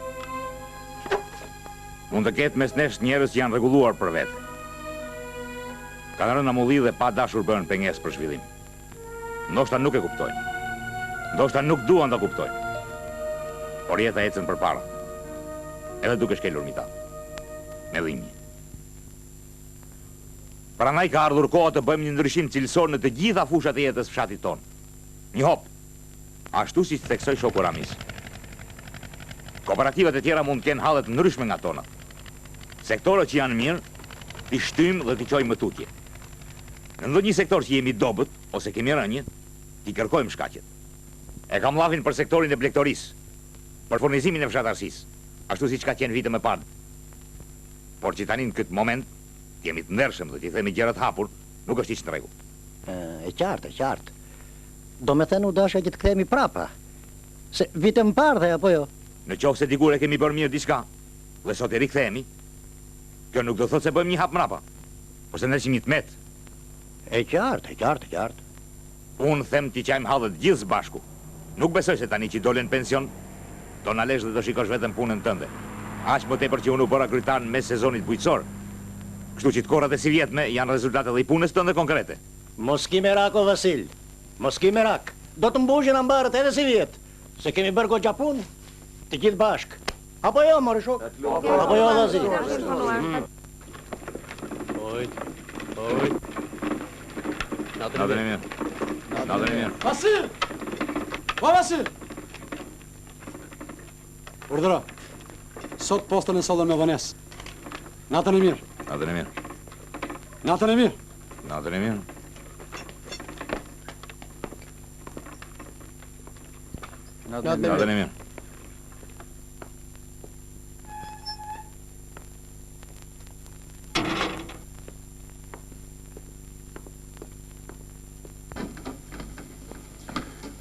Mund të ketë mes nesh njerëz që janë rregulluar për vetë. Kanë rënë amulli dhe pa dashur bën pengesë për zhvillim. Ndoshta nuk e kuptojnë. Ndoshta nuk duan ta kuptojnë. Por jeta ecën përpara. Edhe duke shkelur mita. Me dhimbje. Prandaj ka ardhur koha të bëjmë një ndryshim cilësor në të gjitha fushat e jetës fshatit tonë. Një hop. Ashtu siç theksoi shoku Ramis. Kooperativat e tjera mund të kenë halle të ndryshme nga tona. Sektorët që janë mirë, t'i shtyjmë dhe t'i çojmë më tutje. Në ndonjë sektor që jemi dobët ose kemi rënje, t'i kërkojmë shkaqet. E kam llafin për sektorin e blegtorisë, për furnizimin e fshatarësisë, ashtu siç ka qenë vite më parë. Por që tani në këtë moment, jemi të ndershëm dhe t'i themi gjërat hapur, nuk është hiç në rregull. E qartë, e qartë. Do me thënë u dasha që të kthehemi prapa. Se vite më parë dhe apo jo? Në qoftë se dikur e kemi bërë mirë diçka, dhe sot e rikthehemi, kjo nuk do thotë se bëjmë një hap mrapa, por se ndeshim një tmet. E qartë, e qartë, e qartë. Unë them t'i qajmë hallet gjithë së bashku. Nuk besoj se tani që dolen pension, do na lesh dhe do shikosh vetëm punën tënde. Aq më tepër që unë u bëra kryetar në mes sezonit bujqësor. Kështu që të korrat e si vjetme janë rezultate dhe i punës tënde konkrete. Mos ki merak o Vasil, mos ki merak. Do të mbushin ambarët edhe si vjet, se kemi bërë goxha punë, të gjithë bashk. Apo jo, more shok? Apo jo, Vasil? Ojt. Natën e mirë. Natën e mirë. Vasil! O Vasil! Urdhëro. Sot postën e sollën me vonesë. Natën e mirë. Natën e mirë. Natën e mirë. Natën e mirë. Natën e mirë.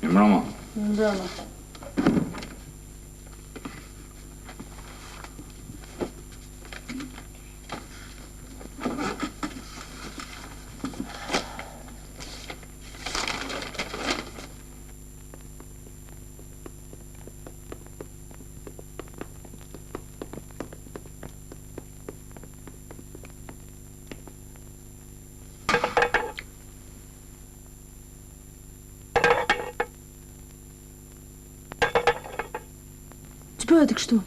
Mbrëma. Mbrëma. Bëhet kështu.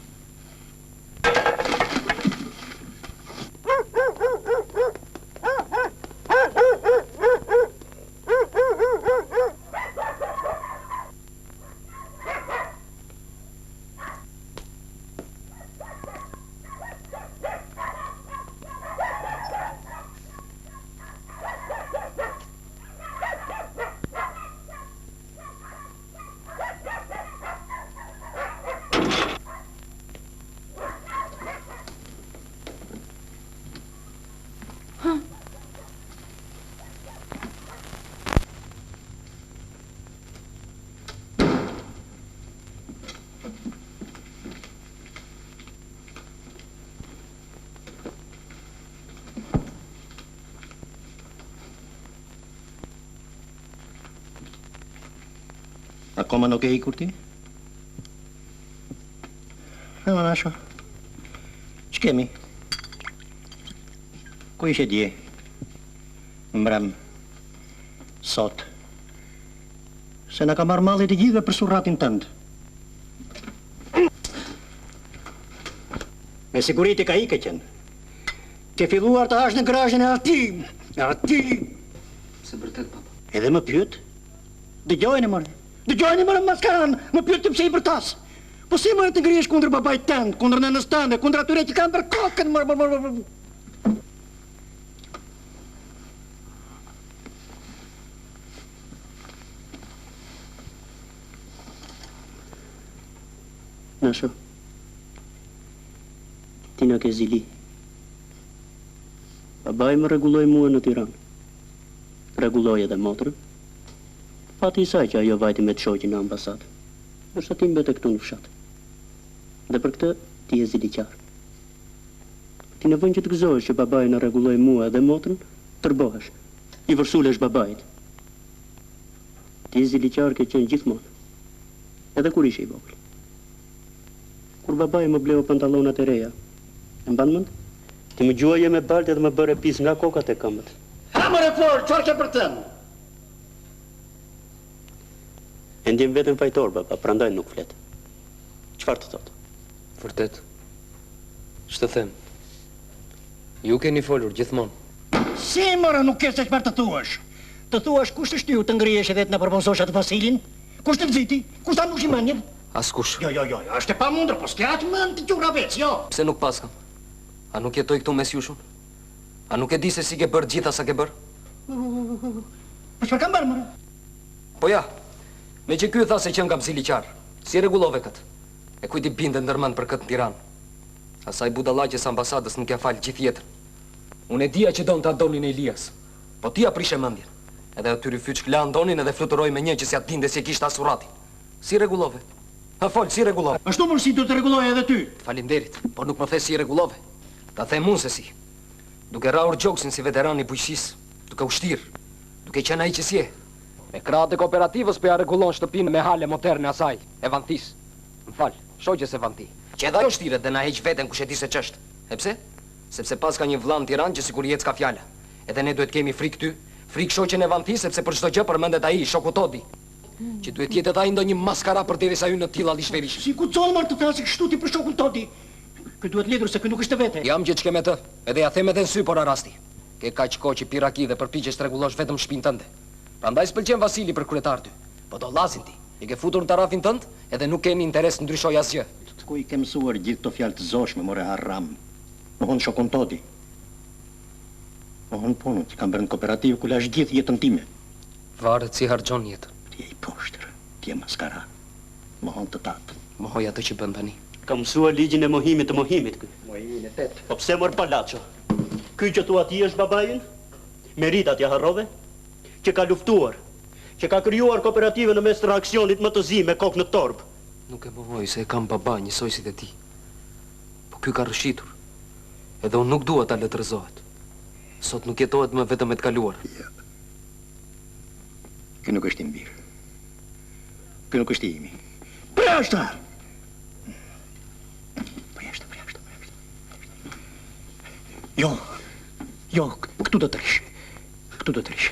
Akoma nuk e ikur ti? E më nasho. Që kemi? Ku ishe dje? Mbrëm. Sot. Se në ka marrë mallit e gjithë dhe për surratin tëndë. Me sigurit e ka ike qenë. Ke filluar të hash në grazhin e ati. Ati. Se vërtet, papa. Edhe më pyet? Dëgjojnë mërë. Dëgjojnë mërë maskaran, më pyet të pse i bërtas. Po si mërë të ngrihesh kundër babait tënd, kundër nënës tënde, kundër atyre që kanë për kokën, mërë. Nasho, ti nuk e zili. Babai më rregulloi mua në Tiranë. Rregulloi edhe motrën. Fati i saj që ajo vajti me të shoqin në ambasadë. Është ti mbete këtu në fshat. Dhe për këtë ti je ziliqar. Ti në vend që të gëzohesh që babai na rregulloi mua edhe motrën, tërbohesh. I vërsulesh babait. Ti je ziliqar ke qenë gjithmonë. Edhe kur ishe i vogël. Kur babai më bleu pantallonat e reja, e mban mend? Ti më gjuaje me baltë dhe më bëre pis nga kokat e këmbët. Ha më refor, çfarë ke për të? E ndjem veten fajtor, baba, prandaj nuk flet. Çfarë të thotë? Vërtet. Ç'të them? Ju keni folur gjithmonë. Si mëra nuk ke se çfarë të thuash? Të thuash kush është ju të ngrihesh edhe të na propozosh atë Vasilin? Kush të nxiti? Kush ta nushi mendjen? Askush. Jo, është e pamundur, po s'ka atë mend të gjura veç, jo. Pse nuk paskam? A nuk jetoj këtu mes jushun? A nuk e di se si ke bërë gjitha sa ke bërë? Po çfarë kam bërë, mëra? Po ja, me që ky tha se qen kam ziliqar, si rregullove këtë? E kujt i binde ndërmend për këtë në Tiranë? Asaj budallaqes ambasadës nuk ja fal gjithë jetën. Unë e dija që don ta donin e Elias, po ti ja prishe mendjen. Edhe aty fyçk la Antonin edhe fluturoi me një që s'ja dinte si e kishte asurrati. Si rregullove? Ha fol, si rregullove? Ashtu më si do të rregulloj edhe ty. Faleminderit, por nuk më the si rregullove. Ta them unë se si. Duke rrahur gjoksin si veteran i bujqësisë, duke u shtir, duke qenë ai që si je. Me krahët e kooperativës po ja rregullon shtëpinë me hale moderne asaj, e Vantis. M'fal, shoqes e Vanti. Që edhe ajo shtiret dhe na heq veten kush e di se ç'është. E pse? Sepse pas ka një vëlla në Tiranë që sikur i ec ka fjala. Edhe ne duhet kemi frikë ty, frikë shoqen e Vantis sepse për çdo gjë përmendet ai, shoku Todi. Që duhet jetë edhe ai ndonjë maskara përderisa hyn në tilla lishverish. Si ku çon marr të thashë kështu ti për shokun Todi? Ky duhet lidhur se ky nuk është vete. Jam gjithçka me të, edhe ja them edhe në sy por rasti. Ke kaq kohë që piraki dhe përpiqesh të rregullosh vetëm shtëpinë tënde. Prandaj s'pëlqen Vasili për kryetar ty. Po do llazin ti. I ke futur në tarafin tënd edhe nuk keni interes të ndryshoj asgjë. Ku i ke mësuar gjithë këto fjalë të zoshme, more harram. Mohon shokun Todi. Mohon punën që kam bërë në kooperativë ku lash gjithë jetën time. Varet si harxhon jetën. Ti je i poshtër, ti je maskara. Mohon të tatë. Mohoj atë që bën tani. Ka mësuar ligjin e mohimit të mohimit ky. Mohimin e tet. Po pse mor Palaço? Ky që thua ti është babaiin? Meritat ja harrove? Që ka luftuar, që ka krijuar kooperativën në mes të reaksionit më të zi me kokë në torb. Nuk e mohoj se e kam baba njësoj si dhe ti. Po ky ka rëshitur. Edhe unë nuk dua ta letërzohet. Sot nuk jetohet më vetëm me të kaluar. Ja. Ky nuk është i mirë. Ky nuk është i imi. Prashta! Prashta. Jo, këtu do të rish.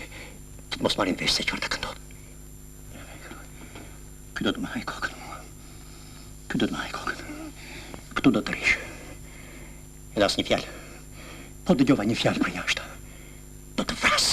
Të mos marrin vesh se çfarë të këndon. Ky do të më haj kokën mua. Këtu do të rish. Edhe asnjë fjalë. Po dëgjova një fjalë për jashtë. Do të vras.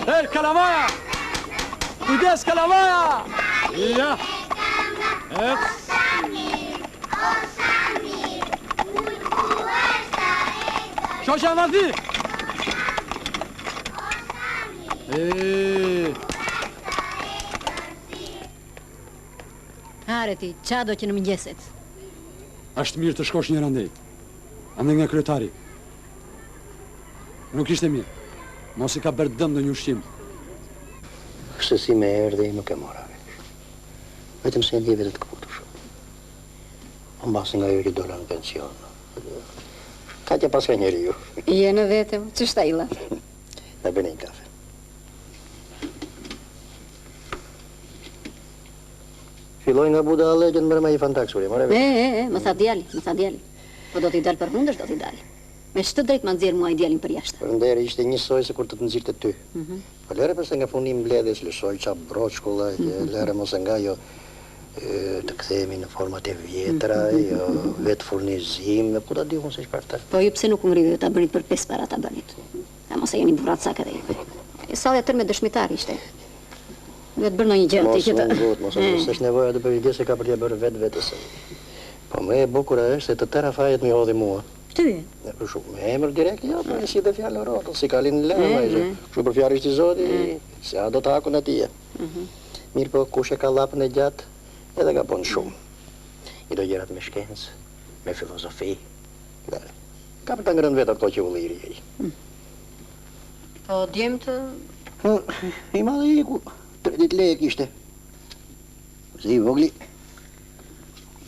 Hey, Kalamaja! Kujdes, Kalamaja! Ja! Shoqja Vanti! Hare ti, qa do që në mëngjeset? Ashtë mirë të shkosh një randej. Ande nga kryetari. Nuk ishte mirë. Mos i ka bërë dëm në një ushqim. Se si me erdhe i nuk e mora vesh. Vetëm se ndjeve të këputur shumë. Më basi nga yri dola në pension. Ka që pas ka njeri ju. Jene vetëm, që shta illa? Në bëne një kafe. Filoj nga buda legjen mërë me i fantaksuri, more vesh. Më tha djali. Po do t'i dalë për hundësh, do t'i dalë. Me shtë drejt ma nxjerë mua i djalin për jashtë. Për ndere ishte njësoj se kur të të nxirë të ty. Po lere përse nga funim mbledhjes, lëshoj qa broçkulla, lere mos nga jo të kthehemi në format e vjetra, jo vetë furnizim, ku ta di unë se çfarë të. Po ju pse nuk u ngrive ta bënit për 5 para ta bënit. A mos e jeni burrat sak edhe ju. Sallja tërë me dëshmitar ishte. Duhet bërë në një gjë ti që të... Mos s'është nevoja të bëj gjë se ka për t'ja bërë vetës. Po më e bukur është se të tëra fajet më hodhi mua. Ty? Për shumë, me emër direkt, jo, për si dhe fjallë rotën, si kalin në lema, kështu për fjallë ishtë i zoti, se a do të hakun atije. Mirë po, kush e ka lapën e gjatë, edhe ka punë shumë. I do gjerat me shkencë, me filozofi. Ka për të ngrën vetë ato që u liri e i. Po, djemë të... I madhe i ku, 30 leje kishte. Se i vogli,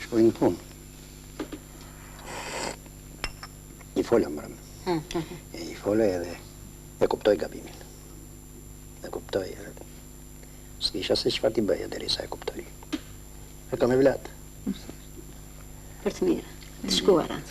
shpojnë punë. I folja mërëm. I folja edhe e kuptoj gabimin. E kuptoj edhe... S'kisha se qëfar t'i bëja deri sa e kuptoj. E kam e vlatë. Për të mirë, të shkuara.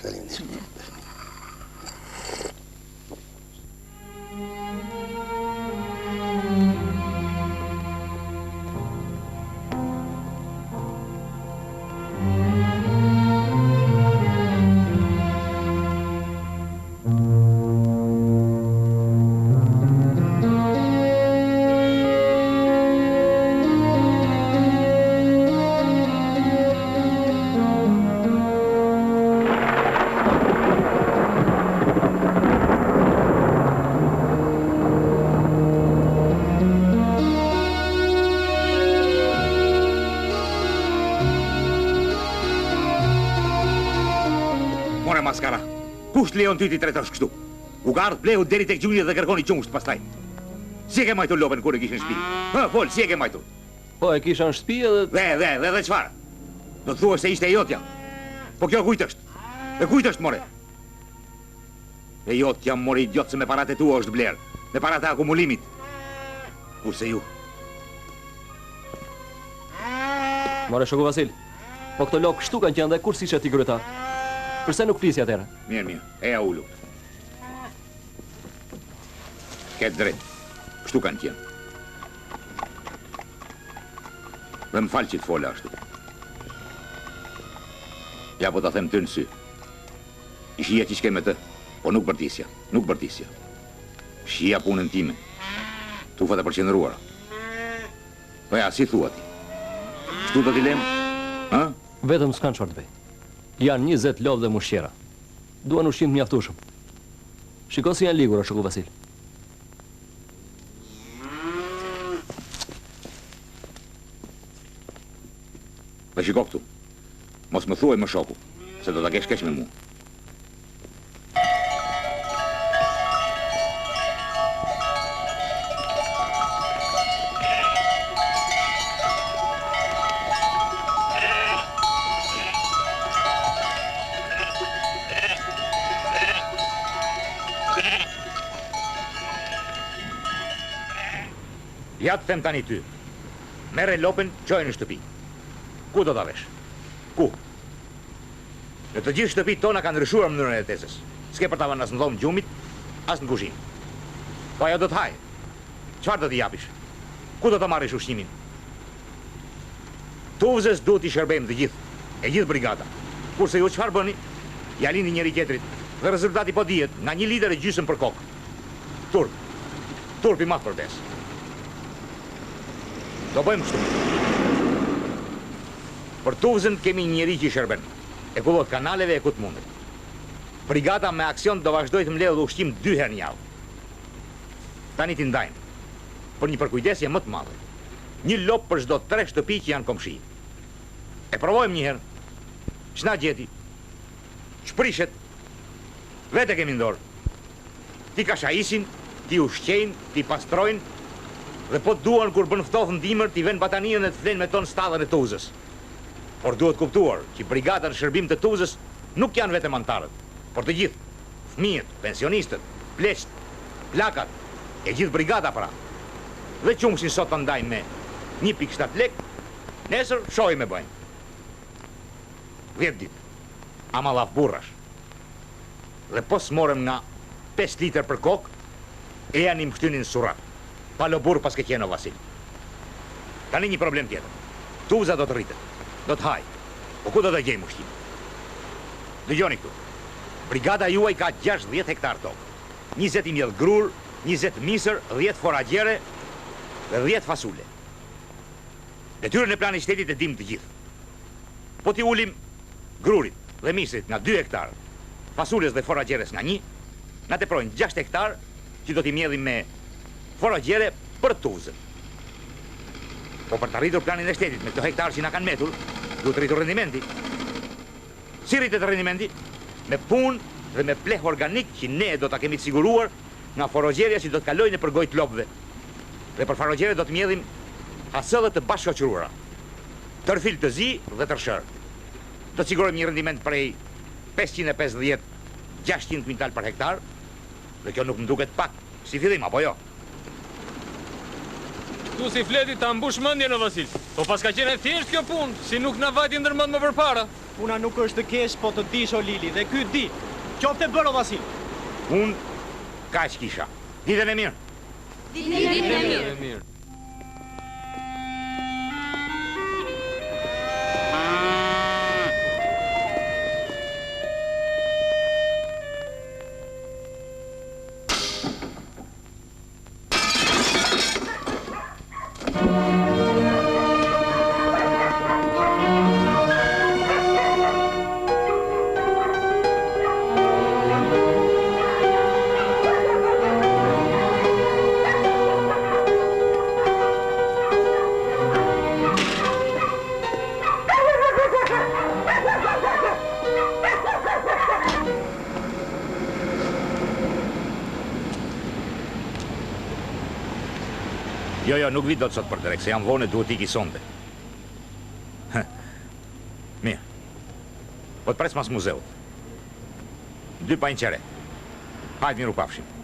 Maskara, kush lejon ty ti tretosh kështu? U ka ardhë bleu deri tek gjunjë dhe kërkoni qumsht pastaj. Si e ke majtur lopën kur e kishin në shtëpi? Fol, si e ke majtur? Po e kisha në shtëpi edhe... Dhe çfarë? Do të thuash se ishte e jotja. Po kjo kujt është? E kujt është, more? E jotja, more idiot, se me paratë e tua është bler. Me paratë e akumulimit. Kurse ju? More shoku Vasil, po këto lopë kështu kanë qenë dhe kur si që ti kryeta? Përse nuk flisja atëra? Mirë, eja ullu. Ketë drejt, kështu kanë qenë. Dhe më falë që të fola ashtu. Ja po të them të në sy. Shia që shke me të, po nuk bërtisja. Shia punën time. Tufat e përqenëruara. Po ja, si thua ti? Kështu të t'i lemë? Vetëm s'kanë qërë të bej. Janë 20 lopë dhe mushqera. Duan ushqim të mjaftueshëm. Shiko si janë ligura, shoku Vasil. Dhe shiko këtu. Mos më thuaj më shoku, se do t'a kesh keq me mua. Ja të them tani ty. Merre lopën, qojë në shtëpi. Ku do t'a vesh? Ku? Në të gjithë shtëpit tona kanë ndryshuar mënyrën e jetesës. S'ke për t'avën as në dhomë gjumit, as në kushinë. Po ajo do t'hajë. Çfarë do t'i japish? Ku do t'a marrish ushqimin? Tuvzës duhet t'i shërbejmë të gjithë, e gjithë brigada. Kurse ju çfarë bëni? Ja lini njëri tjetrit. Dhe rezultati po dihet, nga 1 litër e gjysmë për kokë. Turp i madh për des. Do bëjmë kështu. Për Tuvzën kemi njëri që i shërben. E kullot kanaleve e ku të mundet. Brigada me aksion do vazhdoj të mbledhë ushqim 2 herë në javë. Tani t'i ndajmë. Për një përkujdesje më të madhe. 1 lop për çdo 3 shtëpi që janë komshi. E provojmë një herë. Ç'na gjeti? Shprishet. Vete kemi ndorë. Ti kashajisin, ti ushqejnë, ti pastrojnë, dhe po të duan kur bën ftohtë në dimër t'i vën batanien e të flenë me ton stallën e Tuzës. Por duhet kuptuar që brigada në shërbim të Tuzës nuk janë vetëm antarët, por të gjithë. Fëmijët, pensionistët, pleqt, plakat, e gjithë brigada pra. Dhe qumshin sot të ndajmë me 1.7 lek, nesër shohim e bëjmë. 10 ditë, ama laf burrash. Dhe po s'morem nga 5 liter për kokë, e janë i mështynin surat. Palo burë pas ke qeno Vasil. Tani një problem tjetër. Tuza do të rritet, do të hajë. Po ku do të gjejmë ushqim? Dëgjoni këtu. Brigada juaj ka 60 hektar tokë. 20 i mjellë grur, 20 misër, 10 foragjere dhe 10 fasule. Detyrën e planit shtetit e dim të gjithë. Po t'i ulim grurit dhe misrit nga 2 hektar, fasulës dhe foragjeres nga 1, na teprojnë 6 hektar që do t'i mjedhim me foragjere për tuzën. Po për të arritur planin e shtetit me këto hektar që na kanë metur, duhet rritur rendimenti. Si rritet rendimenti? Me punë dhe me pleh organik që ne do t'a kemi të siguruar nga foragjerja që do të kalojnë për gojë të lopëve. Dhe për foragjere do të mjedhim hasëllet të bashkëqoquara, tërfil të zi dhe tërshër. Do të sigurojmë një rendiment prej 550-600 kuintal për hektar, dhe kjo nuk më duket pak si fillim, apo jo? Tu si fleti ta mbush mendjen o Vasil. Po pas ka qenë thjesht kjo punë, si nuk na vajti ndërmend më përpara. Puna nuk është të kesh, po të dish o Lili, dhe ky di. Qofte bërë o Vasil. Unë kaq kisha. Ditën e mirë. Ditën e mirë. Jo, nuk vi do të sot për drek, se jam vonë e duhet iki sonde. Mirë. Po të pres mas muzeut. 2 panjqere. Hajtë miru pafshim.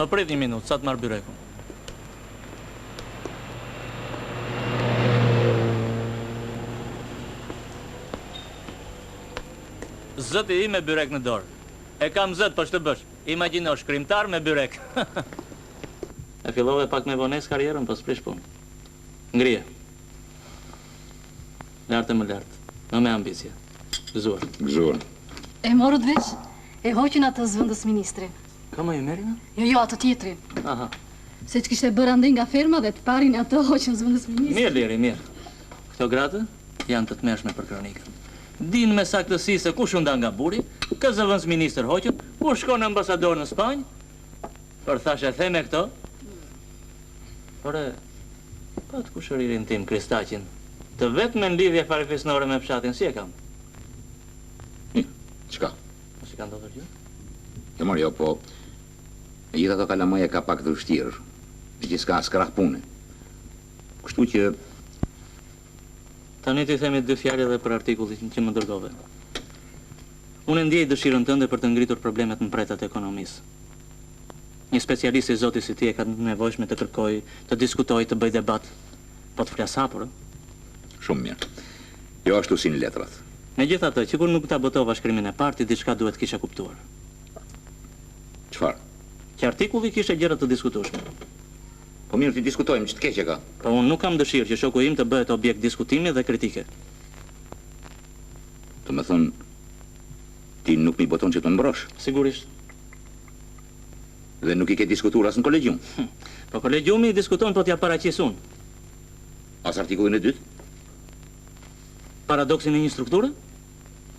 Më prit 1 minutë, sa të marrë byrekun. Zëti i me byrek në dorë. E kam zët për shtë bësh. Imagjino shkrimtar me byrek. E fillove pak me vones karjerën, pas prish punë. Ngrije. Lartë e më lartë. Më me ambicje. Gëzuar. Gëzuar. E morët veç? E hoqën atë zëvendës ministrin. Ka më ju merina? Jo, atë tjetrin. Aha. Se që kishte bërë andej nga ferma dhe të parin atë hoqën zëvendës ministrin. Mirë, Liri, mirë. Këto gratë janë të tmerrshme për kronikën. Din me saktësi se kush u nda nga buri, kë zëvendës ministër hoqën, ku shkon ambasador në Spanjë, për thash e theme këto. Ore, pa të kushëririn tim, Kristaqin, të vetë me në lidhje farefisnore me fshatin, si e kam? Qka? Si ka ndodhur gjë? E mor, jo, po... Gjitha ato kalamaja ka pak të vështirë. Gjithçka skrah pune. Kështu që... Tani t'i themi 2 fjalë edhe për artikullin që më dërgove. Unë ndjej dëshirën tënde për të ngritur problemet në pretat e ekonomisë. Një specialist i zoti si ti e ka nevojshme të kërkoj, të diskutoj, të bëj debat. Po të flas hapur, Shumë mirë. Jo ashtu si në letrat. Megjithatë, që kur nuk ta botova shkrimin e parti, diçka duhet kisha kuptuar. Çfarë? Që artikulli kishte gjëra të diskutueshme. Po mirë, ti diskutojmë, që të keqe ka. Po unë nuk kam dëshirë që shoku im të bëhet objekt diskutimi dhe kritike. Të më thënë, ti nuk mi boton që të mbrosh. Sigurisht. Dhe nuk i ke diskutuar as në kolegium. Po kolegiumi i diskuton po t'ja paraqes unë. As artikullin e 2? Paradoksin e një strukture?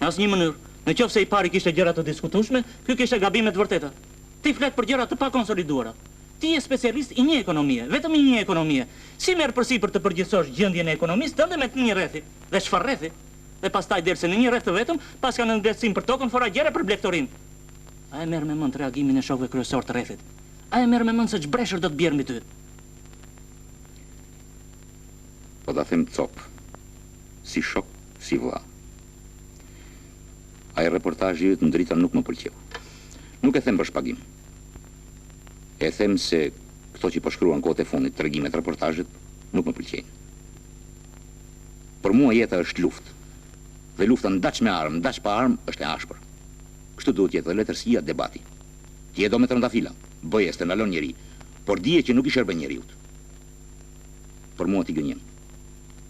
As një mënyrë. Në qoftë se i pari kishte gjëra të diskutueshme, ky kishte gabime të vërteta. Ti flet për gjëra të pakonsoliduara. Ti je specialist i një ekonomie, vetëm i një ekonomie. Si merr përsipër të përgjithësosh gjendjen e ekonomisë tënde me një rrethi? Dhe çfarë rrethi? Dhe pastaj derse në një rreth të vetëm, pas kanë ngrecim për tokën foragjere për blegtorin. A e merr me mend reagimin e shokëve kryesor të rrethit? A e merr me mend se ç'breshër do të bjerë mbi ty? Po ta them cop. Si shok, si vlla. Ai reportazhi yt në drita nuk më pëlqeu. Nuk e them për shpagim. E them se këto që po shkruan kohët e fundit, tregimet, reportazhet, nuk më pëlqejnë. Për mua jeta është luftë. Dhe lufta ndaç me armë, ndaç pa armë është e ashpër. Kështu duhet jetë dhe letërsia debati. Ti e do me trëndafila. Bëjes të ndalon njeri, por dije që nuk i shërben njeriut. Për mua ti gënjen.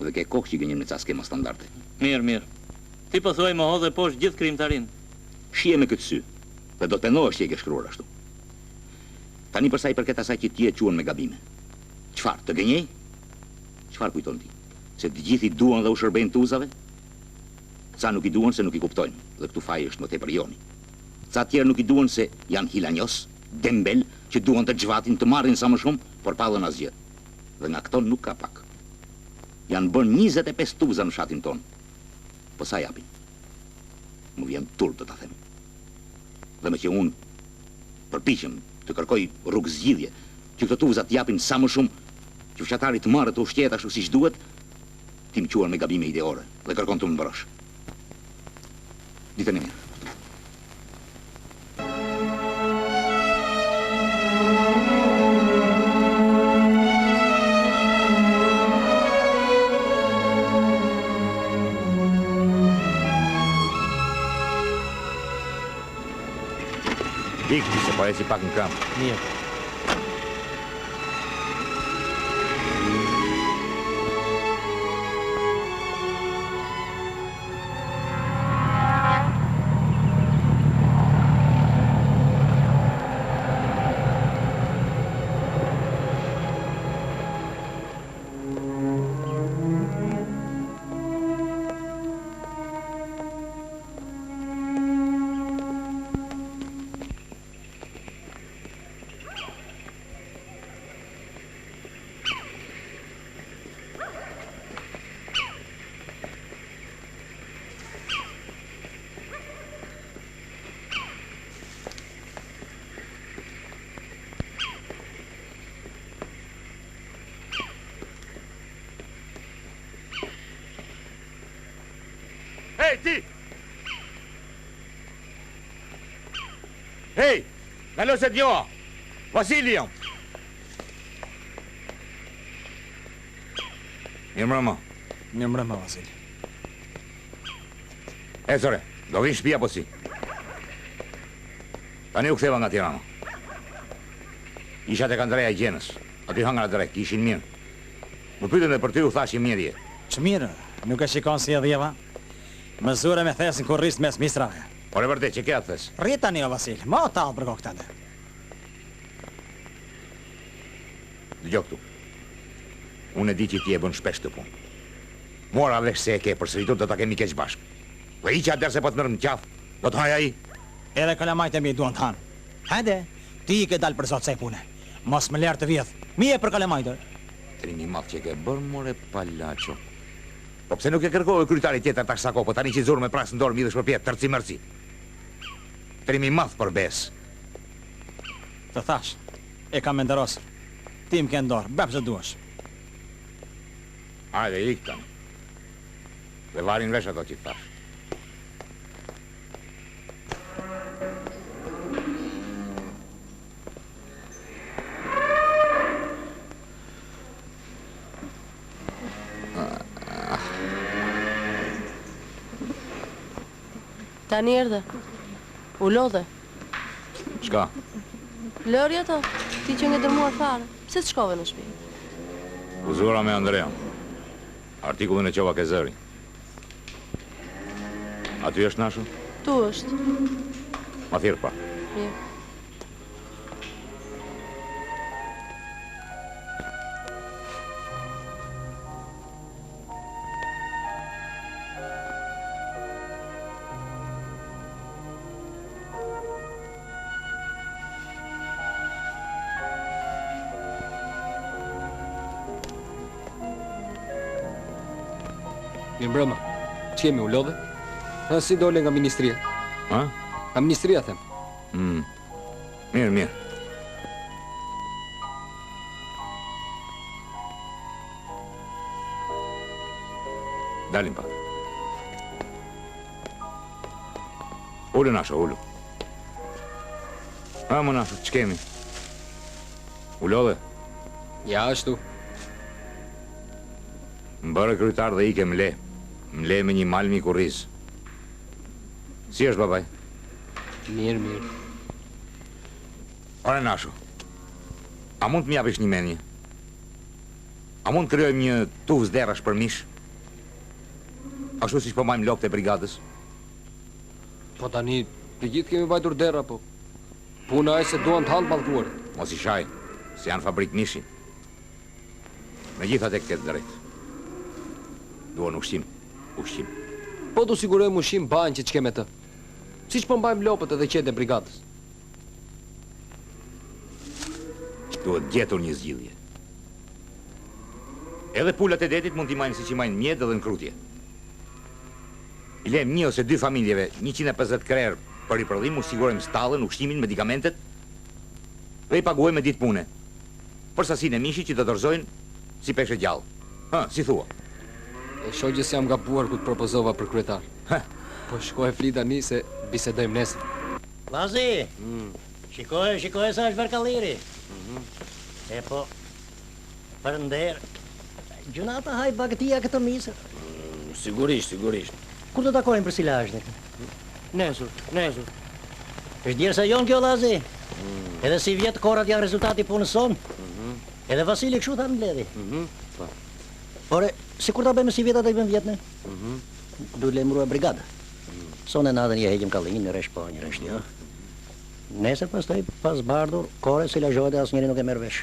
Dhe ke kokë që i gënjen me ca skema standarde. Mirë. Ti po thuaj më hodhe poshtë gjithë krimtarin. Shije me këtë sy, dhe do të pendohesh që e ke shkruar ashtu. Tani përsa i përket asaj që ti e quan me gabime. Çfarë, të gënjej? Çfarë kujton ti? Se të gjithë i duan dhe u shërbejnë tuzave? Ca nuk i duan se nuk i kuptojnë, dhe këtu faji është më tepër joni. Ca tjerë nuk i duan se janë hilanjos, dembel, që duan të xhvatin të marrin sa më shumë, por pa dhënë asgjë. Dhe nga këto nuk ka pak. Janë bën 25 tuza në fshatin ton. Po sa japin? Më vjen turp të ta them. Dhe me që unë përpiqem të kërkoj rrugë zgjidhje, që këto tuza të japin sa më shumë, që fshatari të marrë të ushqet ashtu siç duhet, ti më quan me gabime ideore dhe kërkon të më mbrosh. Ditën e mirë. Dikti se po eci pak në këmbë. Mirë. Hej, ti! Hej, në lëset njoha! Vasili jam! Mirë mrëma. Mirë mrëma, Vasili. E, sore, do vinë shpia po si? Tani u ktheva nga Tirana. Isha te Kandreja i Gjenës. Aty hanga drejt, ishin mirë. Më pyetën dhe për ty u thashim mirje. Që mirë, nuk e shikon si e dhjeva? Mëzure me thesin kur rrisë mes mistrave. Por e vërtet, që ke atë thes? Rrit tani o Vasil, ma o talë për kokë tënde. Dëgjo këtu. Unë e di që ti e bën shpesh të punë. Mora vesh se e ke përsëritur, do ta kemi keq bashkë. Dhe i që atër se po të mërë në qafë, do të haja i. Edhe kalamajt e mi duan të hanë. Hajde, ti i ke dalë për zotë se pune. Mos më lërë të vjedhë. Mi e për kalamajtër. Trimi madh që ke bërë, more palacho. Po pse nuk e kërkoj kryetari tjetër tash sako, po tani që zor me prasë në dorë midhësh për pjetë, tërci mërci. Trimi madh për bes. Të thash, e kam menderosur. Ti më ke ndorë, bëpë që duash. Hajde, ik tani. Dhe varin vesh ato që të thash. Tani erdhe. U lodhe. Çka? Lori ato, ti që nge dërmuar fare. Pse të shkove në shtëpi? U zura me Andrea. Artikullin e qova ke zëri. Aty është nashu? Tu është. Ma thirë pa. Mirë. Mirë mbrëma, që jemi u lodhe? Ha, si dole nga ministria? Ha? Nga ministria, them. Mirë, mirë. Dalim pak. Ullu, Nasho, ullu. Ha, më Nasho, që kemi? U lodhe? Ja, ashtu. Më bërë kryetar dhe i ke mle. Mle me një malmi kurriz. Si është, babaj? Mirë, mirë. Ore, Nasho, A mund të m'japish një menje? A mund të kryojmë një tufës derash për mish? Ashtu si që po majmë lopët e brigadës? Po tani, të gjithë kemi bajtur dera, po. Puna e se duan të hanë balkuar. Mos i shaj, se janë fabrik mishi. Me gjithat e këtë drejt. Duan ushqim. Po du sigurojmë ushqim bajnë që qkeme të. Si që po mbajmë lopët edhe qetë e brigadës. Duhet gjetur një zgjidhje. Edhe pullat e detit mund t'i majnë si që majnë mjetë dhe në krutje. I lem një ose dy familjeve 150 krerë për i prodhim, u sigurojmë stallën, ushqimin, medikamentet dhe i paguajmë me ditë pune. Për sasinë e mishi që të dorëzojnë si peshe gjallë. Si thua? E shoqës jam gabuar ku të propozova për kryetar. Po shkoj e fli tani se bisedojmë nesër. Lazi, shikoj sa është verkalliri. E po, për nderë, gjunata haj bagëtia këtë misër. Sigurisht. Kur të takojmë për silazhin? Nesër. Është djerë se jonë kjo, Lazi. Edhe si vjetë korat janë rezultati punës sonë. Edhe Vasili këshu tha në mbledhi. Ore, si kur ta bëjmë si vjetat e bëjmë vjetëne? Duhet lemrua brigada. Sonë e natën je heqim kallinë, një resh po, një resh jo. Nesër pas bardhur, kore si lajojt e asë njëri nuk e merë vesh.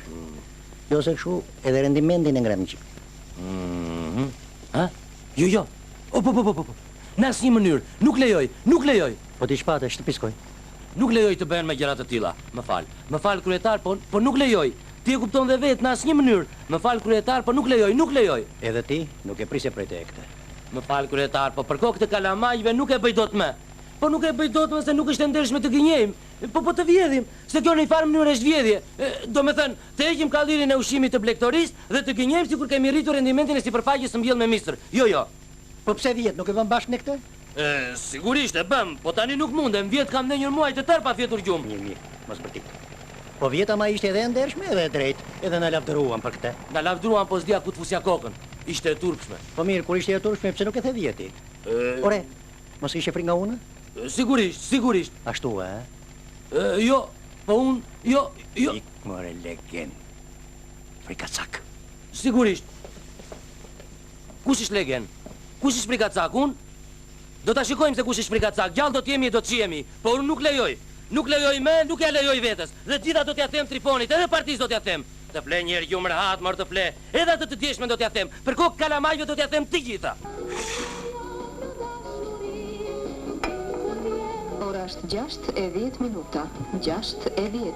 Jo se këshu edhe rendimentin e ngrem qip. Ha? Jo. Po. Në asë një mënyrë, nuk lejoj. Po ti shpate, shtëpiskoj. Nuk lejoj të bëhen me gjërat të tilla. Më fal kryetar, po nuk lejoj. Ti e kupton dhe vetë në asnjë mënyrë. Më fal kryetar, po nuk lejoj. Edhe ti nuk e prisje prej te ekte. Më fal kryetar, po për kokë të kalamajve nuk e bëj dot më. Po nuk e bëj dot më se nuk është e ndershme të gënjejmë. Po të vjedhim, se kjo në një farë mënyrë është vjedhje. Do me thënë, të heqim kallirin e ushqimit të blektorisë dhe të gënjejmë sikur kemi rritur rendimentin e sipërfaqes së mbjellë me mistër. Jo. Po pse vjet, nuk e vëm bashkë në këtë? Sigurisht e bëm, po tani nuk mundem, vjet kam në një muaj të tërë pa fjetur gjumë. Mirë, mos për ti. Po vjeta ma ishte edhe ndershme edhe e drejt, edhe në lavdëruan për këtë. Në lavdëruan po s'dia ku të fusja kokën, ishte e turpshme. Po mirë, kur ishte e turpshme, pse nuk e the vjeti? Ore, mos ishe fri nga unë? Sigurisht. Ashtu, Jo, po unë, jo. Ikmore legend. Frikacak. Sigurisht. Kush ish legend? Kush ish frikacak, unë? Do ta shikojmë se kush ish frikacak, gjallë do t'jemi e do t'qijemi, po unë nuk lejoj. Nuk lejoj me, nuk ja lejoj vetës. Dhe gjitha do t'ja them Trifonit, edhe partiz do t'ja them. Të ple njerë ju më rahat, mërë të ple. Edhe atë të djeshme do t'ja them. Për kokë kalamajve do t'ja them të gjitha. Ora është 6:10 minuta. 6:10.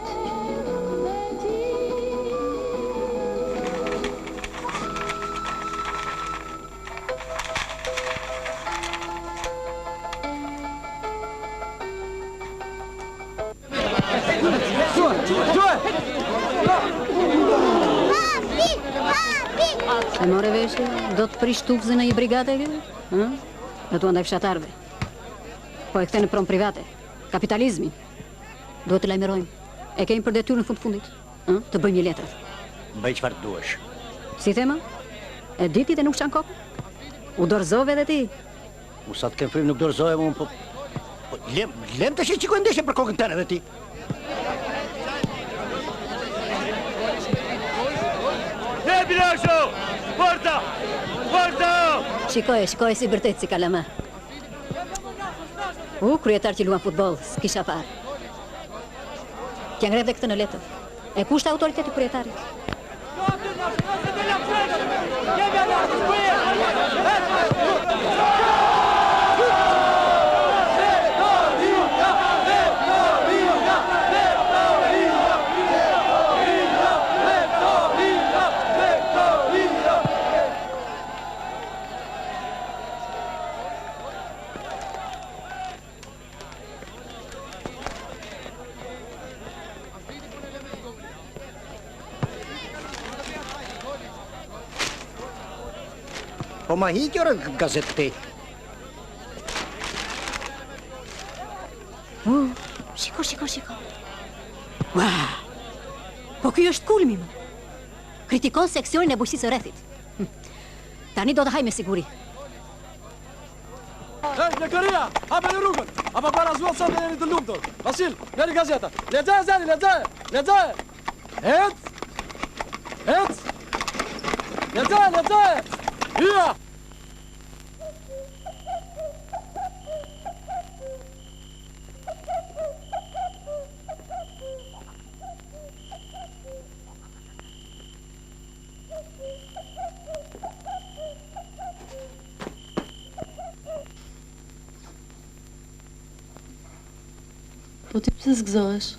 Se more veshje, do të prish tufëzën e i brigade e këtë? Do të ndaj fshatarve. Po e këthe në pronë private. Kapitalizmi. Duhet të lajmerojmë. E kemi për detyrë në fundit. Të bëjmë një letër. Bëj çfarë duhesh. Si thema? E diti dhe nuk qanë kokë? U dorëzove edhe ti? Sa të kem frim nuk dorëzohem unë, po lem të shqikoj ndeshe për kokën tënë edhe ti. Bilasho! Porta! Shikoj si bërtet si kalama. Kryetar që luan futbol, s'kisha parë. Kja ngrev dhe këtë në letër. E kushtë autoriteti kryetarit? Po ma hi kjo gazetë këti. Shiko. Po kjo është kulmi më. Kritikon seksionin e bujqësisë së rrethit. Tani do të haj me siguri. Lëkëria, hape në rrugën, apo para zuat sa të jeni të lumëtur. Vasil, njëri gazeta. Lexoje, zani, lexoje. Ec! Lexoj! Hyja! Po ti pse zgëzohesh?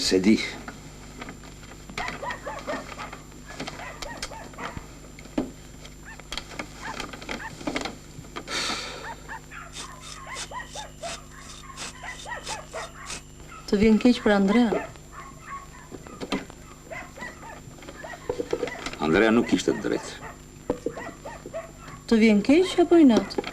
Se di. Të vjen keq për Andrea. Andrea nuk ishte të drejtë. Të vjen keq apo i natë?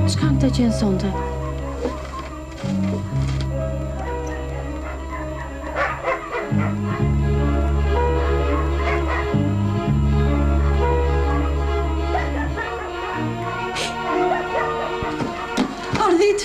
Çka më të qenë sonte? Ardhit!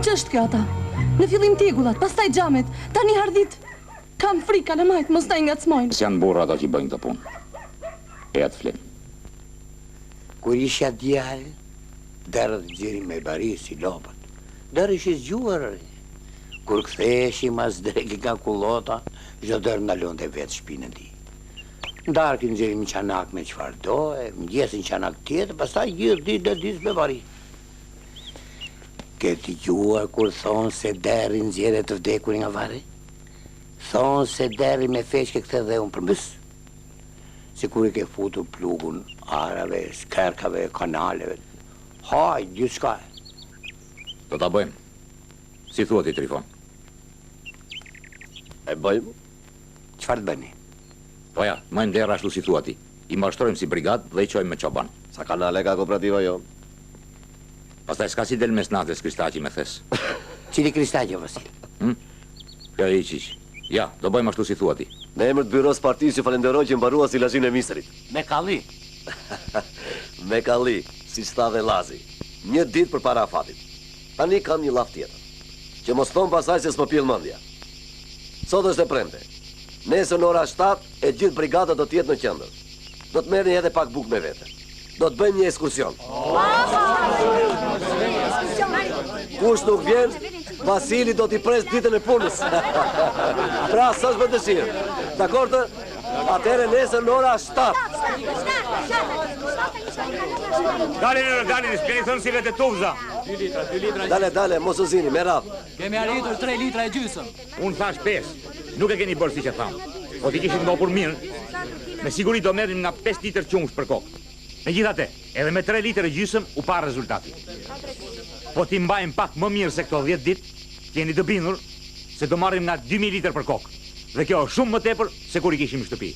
Ç'është kjo ata? Në fillim tegullat, pastaj xhamet, tani Ardhit. Kam frikë kalamajt, mos ta ngacmojnë. S'janë burra ato që bëjnë këtë punë. E atë flen. Kur isha djalë, dërët gjeri me bari si lopët. Dërë ishi zgjuar. Kur ktheheshim as dreki nga kullota, çdo dërë ndalon të vetë shpinën ti. Ndarkin nxjerrim çanak me çfarë doje, mëngjesin çanak tjetër, pastaj gjithë ditë dhe ditë me bari. Ke dëgjuar kur thonë se deri nxjerrë të vdekur nga varri? Thonë se deri me feshke kthe dhe unë përmbys. Si kur i ke futur plugun arave, skerkave, kanaleve. Haj, gjithçka. Do ta bëjmë. Si thua ti, Trifon? E bëjmë? Çfarë të bëni? Po ja, mëjmë dera ashtu si thua ti. I mashtrojmë si brigadë dhe i qojmë me çoban. Sa kanale ka kooperativa jo? Pastaj s'ka si del mes natës kristaqi me thes. Cili kristaqi, Vasil? Kjo e iqiq. Ja, do bëjmë ashtu si thua ti. Në emër të byros partisë që falenderoj që mbarua silazhin e Misrit. Me kalli. Me kalli, si sta dhe Lazi. Një ditë për para afatit. Tani kam një llaf tjetër. Që mos thon pasaj se s'më pjell mendja. Sot është e premte. Nesër në ora 7 e gjithë brigada do të jetë në qendër. Do të merrni edhe pak bukë me vete. Do të bëjmë një ekskursion. Kush nuk vjen, Vasili do t'i pres ditën e punës. Pra, s'është me dëshirë. Dakor të? Atëherë nesër në ora 7. Dalin, s'keni thënë si vetë tuvza. 2 litra. Dale, mos u zini, me radhë. Kemi arritur 3 litra e gjysëm. Unë thash 5. Nuk e keni bërë si që thamë. Po t'i kishit ngopur mirë, me siguri do merrim nga 5 litër qumsh për kokë. Megjithatë, edhe me 3 litër e gjysëm u pa rezultati. Po t'i mbajmë pak më mirë se këto 10 ditë, t'jeni të bindur se do marrim nga 2000 litër për kokë. Dhe kjo është shumë më tepër se kur i kishim në shtëpi.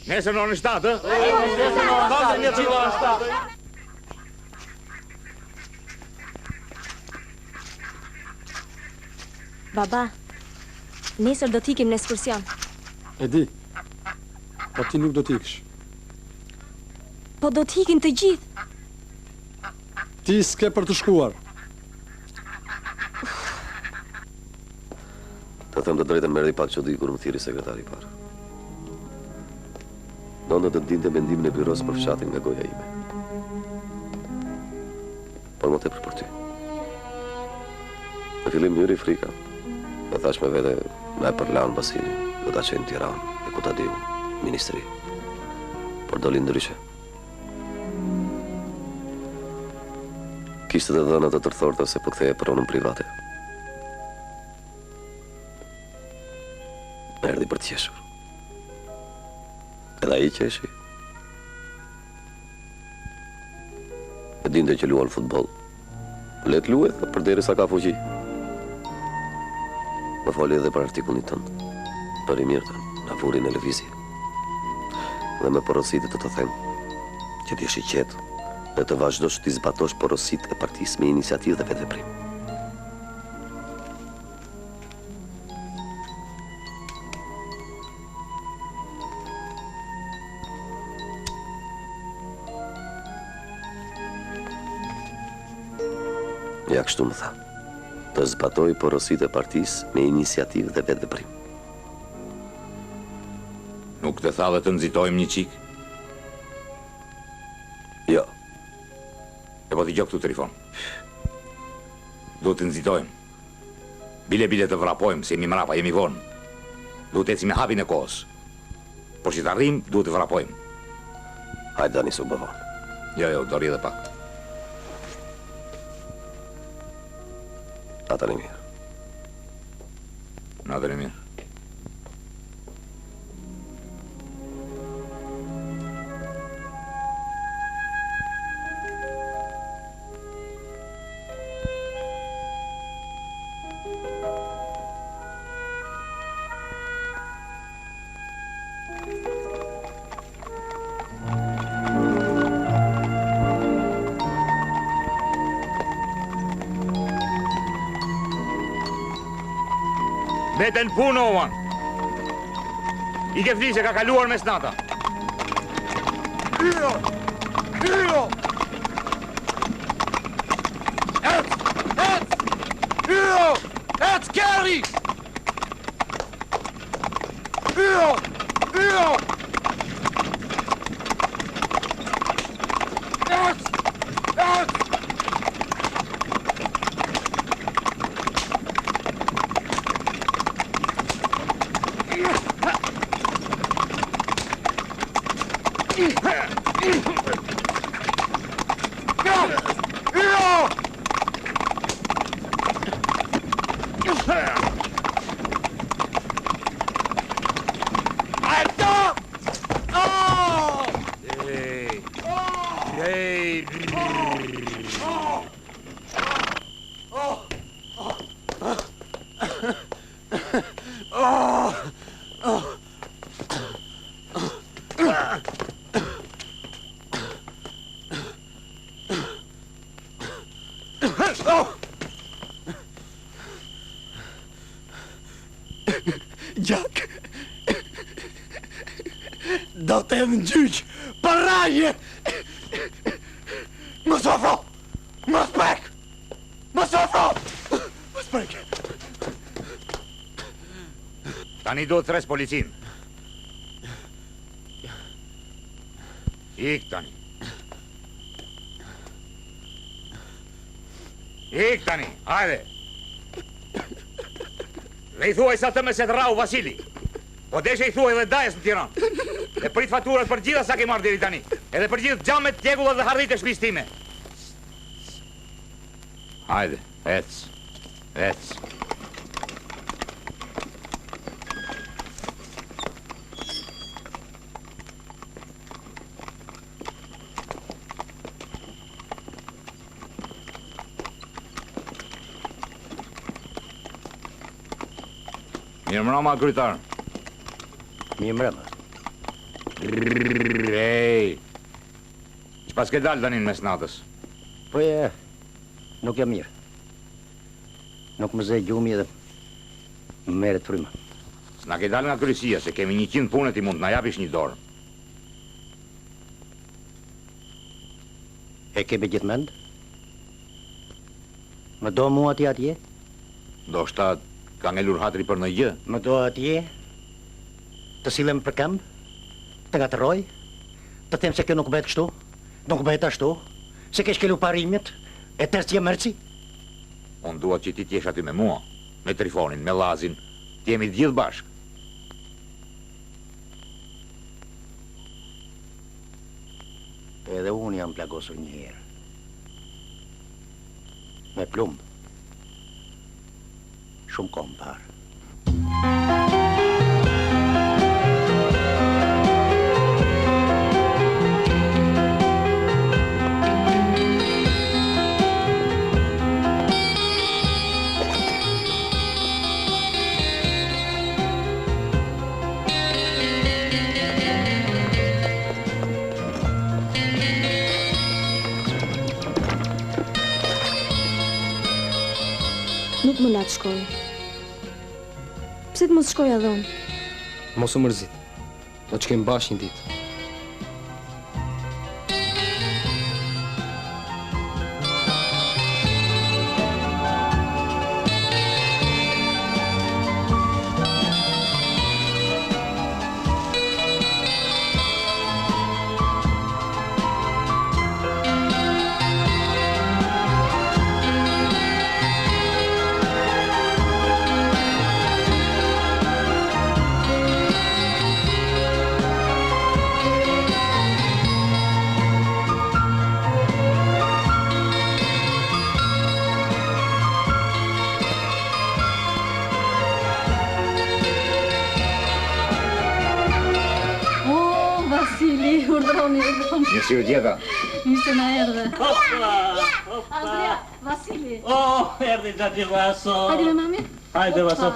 Nesër në orën 7, Nesër në orën 7. Baba, nesër do t'ikim në ekskursion. E di, po ti nuk do t'ikësh. Po do t'ikim të gjithë. Ti s'ke për të shkuar. Të them të drejtën merri pak çudi kur më thiri sekretari i parë. Nona do të dinte mendimin e byros për fshatin nga goja ime. Por më tepër për ty. Në fillim njëri frika. Më thash me vete, me e përlan Vasili, do ta qenë Tiranë, e ku ta diu, ministri. Por doli ndryshe. Kishte të dhëna të tërthorta se po ktheje pronën private. Erdhi për të qeshur. Edhe ai qeshi. E dinte që luan futboll. Let luet, përderisa ka fuqi. Më foli edhe për artikullin tënd. Për i mirë tënë, na furi në lëvizje. Dhe me porositë të them që t'jesh i qetë dhe të vazhdosh t'i zbatosh porositë e partisë me iniciativë dhe vetëveprim. Ja kështu më tha, të zbatoj porositë e partisë me iniciativë dhe vetëveprim. Nuk të tha dhe të nxitojmë një qik? Jo. E po t'i gjok këtu Trifon. Duhet të nxitojmë. Bile të vrapojmë, se jemi mrapa, jemi vonë. Duhet të ecim me hapin e kohës. Por që të arrim, duhet të vrapojmë. Hajde, Dani, s'u bë vonë. Jo, do rri edhe pak. Natën e mirë. Natën e mirë. Beten punë, Ovan. I ke flisë, ka kaluar mes nata. Hiro! Ec! Hiro! Ec, Kerry! Hiro! Ec! Gjak, do të edhe në gjyq, paraje! Më sofro! Më spek! Më sofro! Më spek! Tani do të thres policin. Ik tani. Ik tani, hajde! Dhe i thuaj sa të me se të rau Vasili. Po deshe i thuaj dhe dajes në Tiranë. Dhe prit faturat për gjitha sa ke marrë deri tani. Edhe për gjithë gjamet, tjegullat dhe hardhit e shpis time. Hajde, ec. Mirë mrama, krytar. Mirë mrama. Ej, që pas ke dalë tani në mes natës? Po nuk jam mirë. Nuk më zë gjumi edhe më merret fryma. S'na ke dalë nga kryesia, se kemi 100 punët i mund t'na japish një dorë. E kebe gjithë mend? Më do mua atje? Do shta ka ngelur hatri për në gjë? Më do atje? Të silem për këmbë? Të ngatëroj? Të them se kjo nuk bëhet kështu? Nuk bëhet ashtu? Se ke shkelu parimit? E tërë mërci? Unë duat që ti t'jesh aty me mua, me Trifonin, me Lazin, t'jemi gjithë bashkë. Edhe unë jam plagosur një herë. Me plumbë. Shumë kohë më parë. nuk më la të shkoj. Pse të mos shkoj edhe unë? Mos u mërzit. Do të shkojmë bashkë një ditë. Mirësirë djeta. Mirë se na erdhe. Hoppa! Andrea, Vasili. Oh, erdhi Xhaxhi Vaso. Hajde me mami. Hajde Vaso.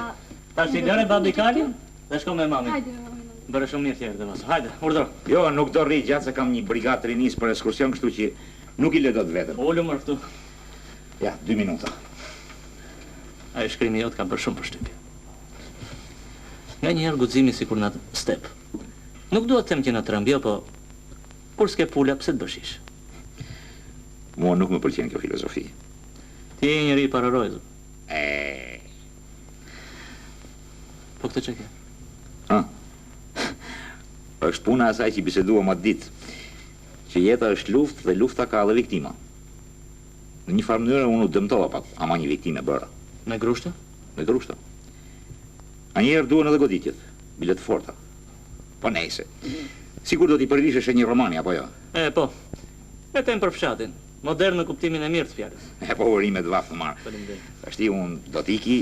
Tash i lëre babi Kalin dhe shko me mami. Hajde me mami. Bëre shumë mirë që erdhe Vaso. Hajde, urdhro. Jo, nuk do rri gjatë se kam një brigadë rinis për ekskursion, kështu që nuk i le dot vetëm. Ulu më këtu. Ja, 2 minuta. Ai shkrimi jot ka bërë shumë përshtypje. Nga njëherë guximi sikur na step. Nuk dua të them që na trembjo, po kur s'ke pula, pse të bëshish? Mua nuk më pëlqen kjo filozofi. Ti je njëri i pararojzur. Po këtë që ke? Është puna asaj që biseduam atë ditë, që jeta është luftë dhe lufta ka edhe viktima. Në një farë mënyrë unë u dëmtova pak, ama një viktime bëra. Me grushta? Me grushta. A njerë duhen edhe goditjet, bilet forta. Po nejse. Sigur do t'i përvishesh një romani, apo jo? Po. Vetëm për fshatin. Modern në kuptimin e mirë të fjalës. Po urime të vafë të marë. Tashti unë do t'iki...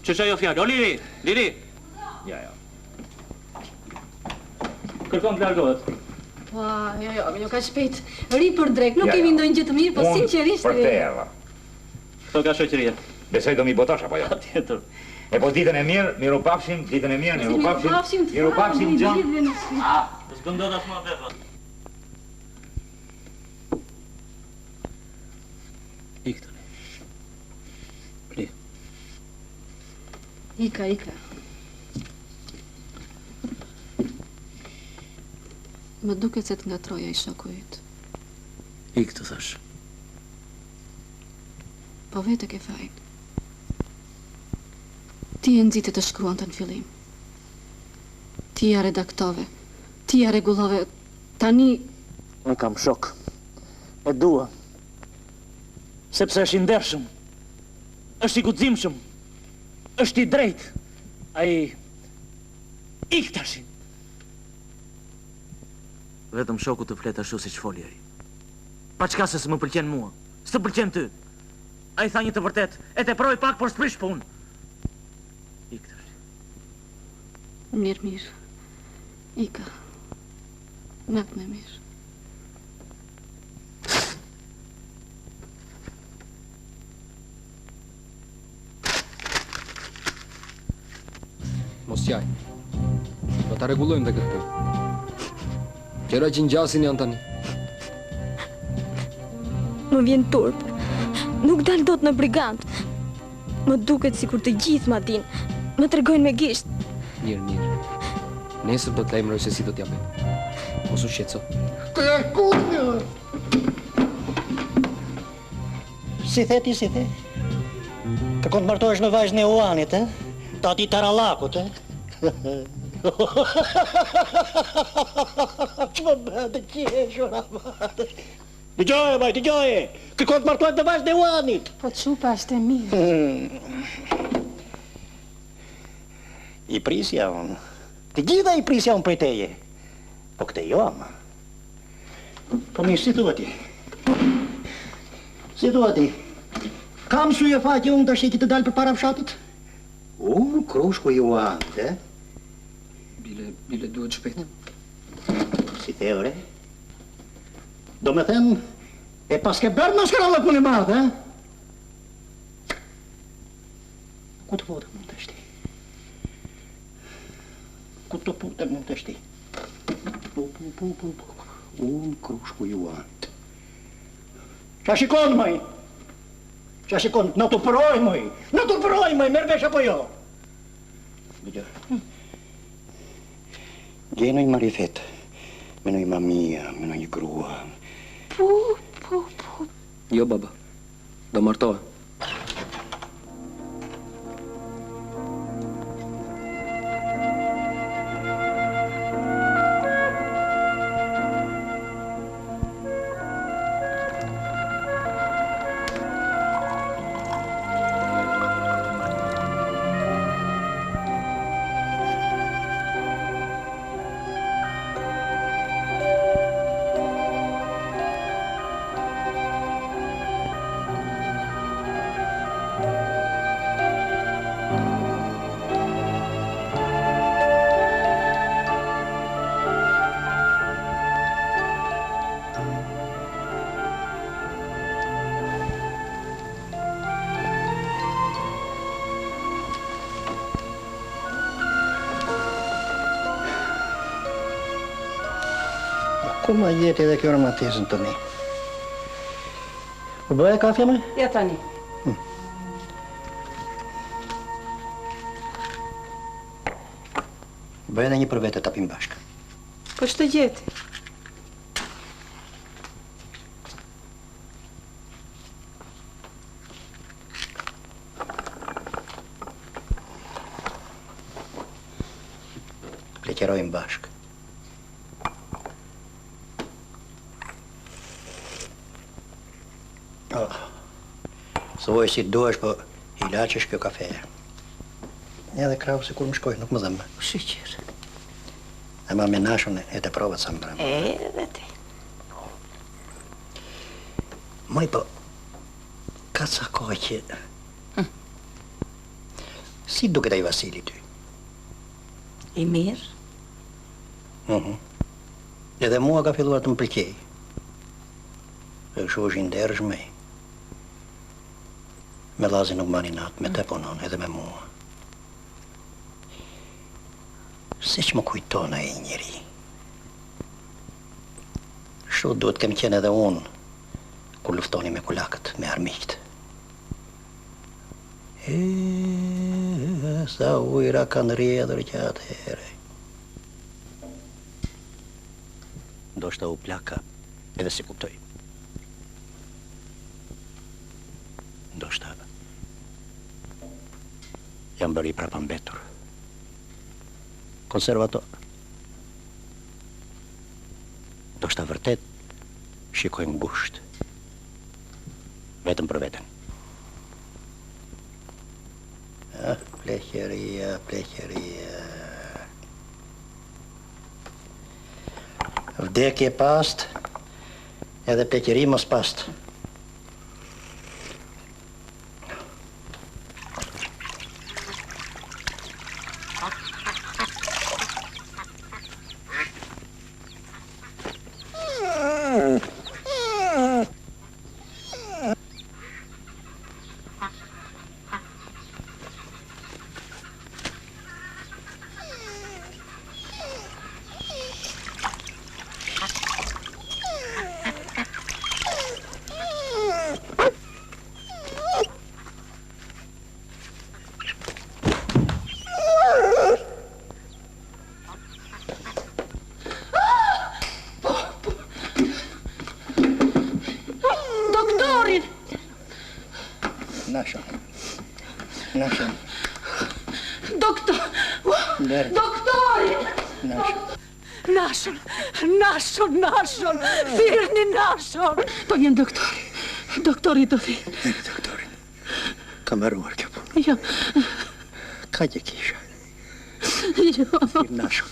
Që ajo fjallë? O, Liri! Liri! Ja. Kërkon të largohet. Po, jo, ka shpejt. Ri për drek, nuk kemi ndonjë gjë të mirë, po sinqerisht... Unë për te erdha. Këto ka shoqëria. Besoj do mi botosh, apo jo? Tjetër. E po ditën e mirë, miru pafshim, ditën e mirë, miru pafshim, gjën. S'do ndodh as më vetë. Ikë tani. Pli. Ika. Më duket se të ngatroja i shoku yt. Ikë të thash. Po vete ke fajin. Ti e nxite të shkruan të në fillim. Ti ja redaktove. Ti ja regullove. Tani... Unë kam shok. E dua. Sepse është i ndershëm. Është i guximshëm. Është i drejtë. Ai... Ik tashin. Vetëm shoku të flet ashtu si që foli ai. Pa qka se s'më pëlqen mua. S'të pëlqen ty. Ai tha një të vërtet. E te proj pak, por s'prish punë. Mirë. Ika. Natë me mirë. Mos qaj. Do ta rregullojmë dhe këtë punë. Qera që ngjasin janë tani. Më vjen turp. Nuk dal dot në brigant. Më duket sikur të gjithë ma din. Më tregojnë me gisht. Mirë. Nesër do të lajmëroj se si do t'ja bëj. Mos u shqetëso. Si the? Kërkon të martohesh me vajzën e Uanit, Tati Tarallakut, Që më bëndë qeshur, amate. Dëgjoje, kërkon të martohesh me vajzën e Uanit. Po qupa është e mirë. I prisja unë. Të gjitha i prisja unë për teje. Po këte jo, ama. Po mirë, si thua ti? Kam syje faqe unë të shiki të dalë për para fshatit? Unë, krushku ju anë, Bile duhet shpejt. Si theore? Do me thënë, e pas ke bërë maskaralla punë e madhe, Ku të putë mund të shti? Unë krushku ju antë. Qa shikon, maj? Qa shikon, në të përoj, moj! Në të përoj, moj! Merë vesh apo jo? Gjenoj marifet, menoj mamia, menoj grua. Po. Jo, baba. Do martohe. Ku ma jeti edhe kjo romantisën të mi? U bëja kafja me? Ja tani. Bëja edhe një për vete tapim bashkë. Po ç'të gjeti? Pleqerojmë bashkë. Sovoj si duesh, po ilaqesh kjo kafeja. Edhe krahu se kur më shkoj, nuk më dhëmë. Shqyqyr. E ma me nashën e të provat sa më brama. Edhe ti. Moj, po, ka ca kohë që... Si duket ai Vasili ty? I mirë? Edhe mua ka filluar të më pëlqej. E kështu është i ndershme. Me Lazi nuk mani natë, me te punon, edhe me mua. Si që më kujton ai njeri. Kështu duhet kem qenë edhe unë, kur luftoni me kulakët, me armiqt. Sa ujra kanë rjedhur që atëhere. Do shta u plaka, edhe si kuptoj. Do shta jam bëri prapa mbetur. Konservator. Do shta vërtet shikoj ngusht. Vetëm për veten. Pleqeria. Vdekje past, edhe pleqeri mos past. Nashën. Doktor! Doktorin! Nashën! Thirrni Nashën! Po vjen doktori. Doktori do vi. Doktorin. Ka mbaruar kjo punë. Jo. Ka që kisha. Jo. Nashën.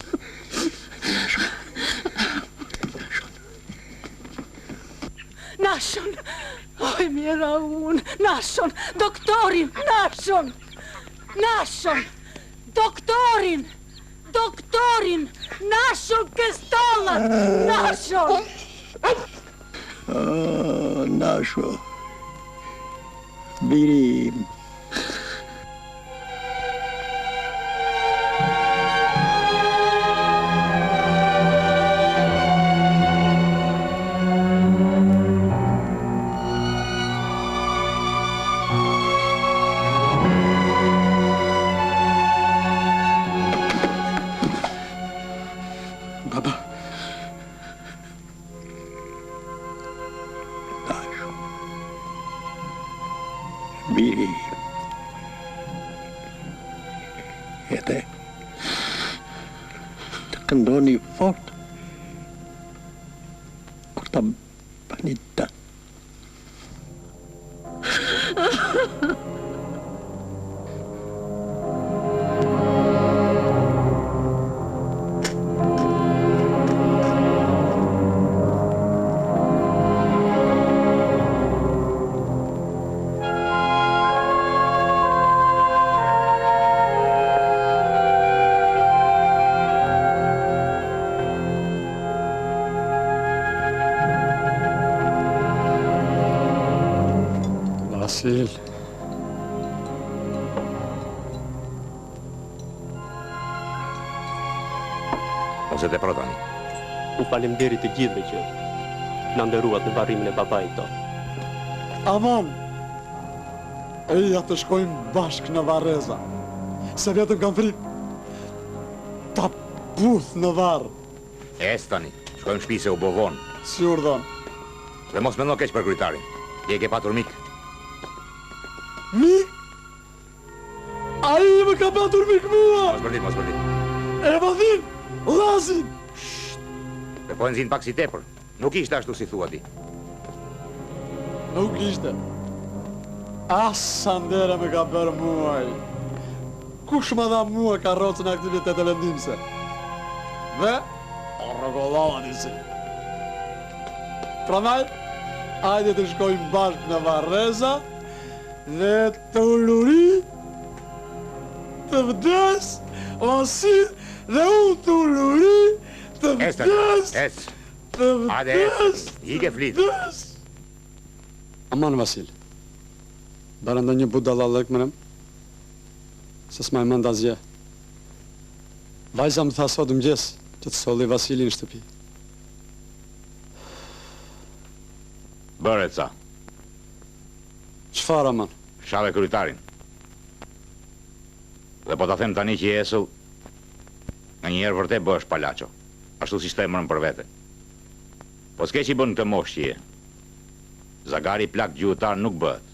Nashën! Oj, mira unë! Nashën! Doktorin! Nashën! Doktorin! Nashën këstollat! Nashën! Nashën. Birim. këndoni fort kur ta bëni të. Vasil. Ose te prodhani. U falemnderit të gjithëve që na nderuat në varrimin e babait tonë. Aman, eja të shkojmë bashkë në Varreza, se vetëm kam frikë ta puth në varë. Tani, shkojmë shtëpi se u bovon. Si urdhon. Dhe mos mendo keq për kryetarin. Je ke patur mik. Mik? Ai më ka patur mik mua! Mos bërdit. E vadhin, Lazin! Dhe po e nxin pak si tepër. Nuk ishte ashtu si thua ti. Nuk ishte. Sa ndere me ka bërë muaj. Kush më dha mua karrocën e aktivitet e vendimse? Dhe, o rregullova disi. Prandaj, hajde të shkojmë bashkë në Varreza dhe të ulluri, të vdes, Vasil dhe unë të ulluri, të vdes, të vdes, Ike flit. Aman Vasil, bërë ndë një budalla lëk mërëm, se s'maj mënda zje. Vajza më tha sot mëgjes që të solli Vasilin në shtëpi. Bërë ca. Qfar, aman? Shave kryetarin. Dhe po ta them tani që i esull, në njerë vërtet bësh palacho. Ashtu si shte mërën për vete. Po s'ke që i bën këtë mosh që je. Zagari plak gjuhëtar nuk bëhet.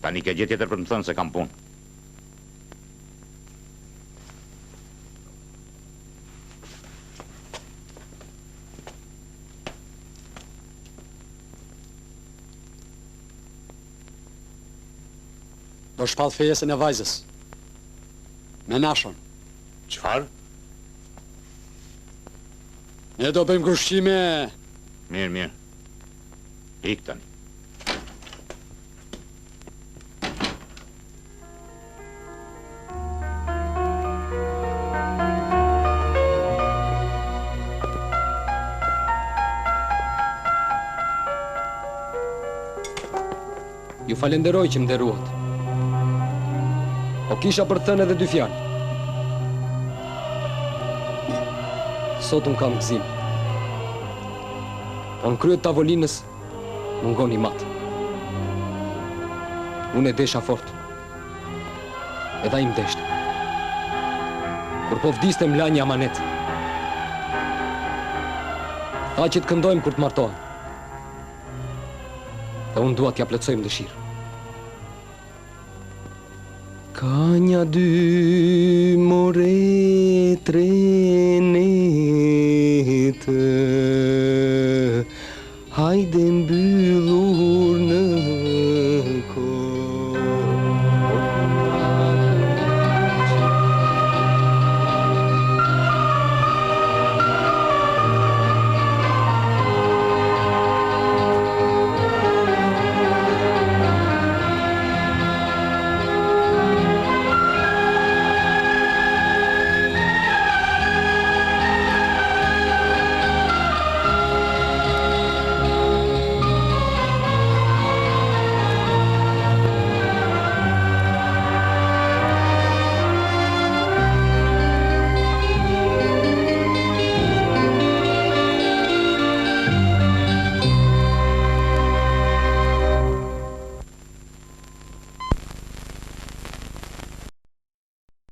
Tani ke gjë tjetër për më thënë se kam punë. Do shpall fejesën e vajzës. Me nashon. Qfar? Ne do bëjmë krushqime. Mirë. Ik tani. Ju falenderoj që më nderuat. Po kisha për thënë edhe dy fjalë. Sot unë kam gëzim. Po në kryet tavolinës mungon i matë. Unë e desha fort. Edha im deshte. Kur po vdiste më la një amanet. Tha që të këndojmë kur të martohem. Dhe unë dua t'ja plotësojmë dëshirë. Ka një dy more tre netë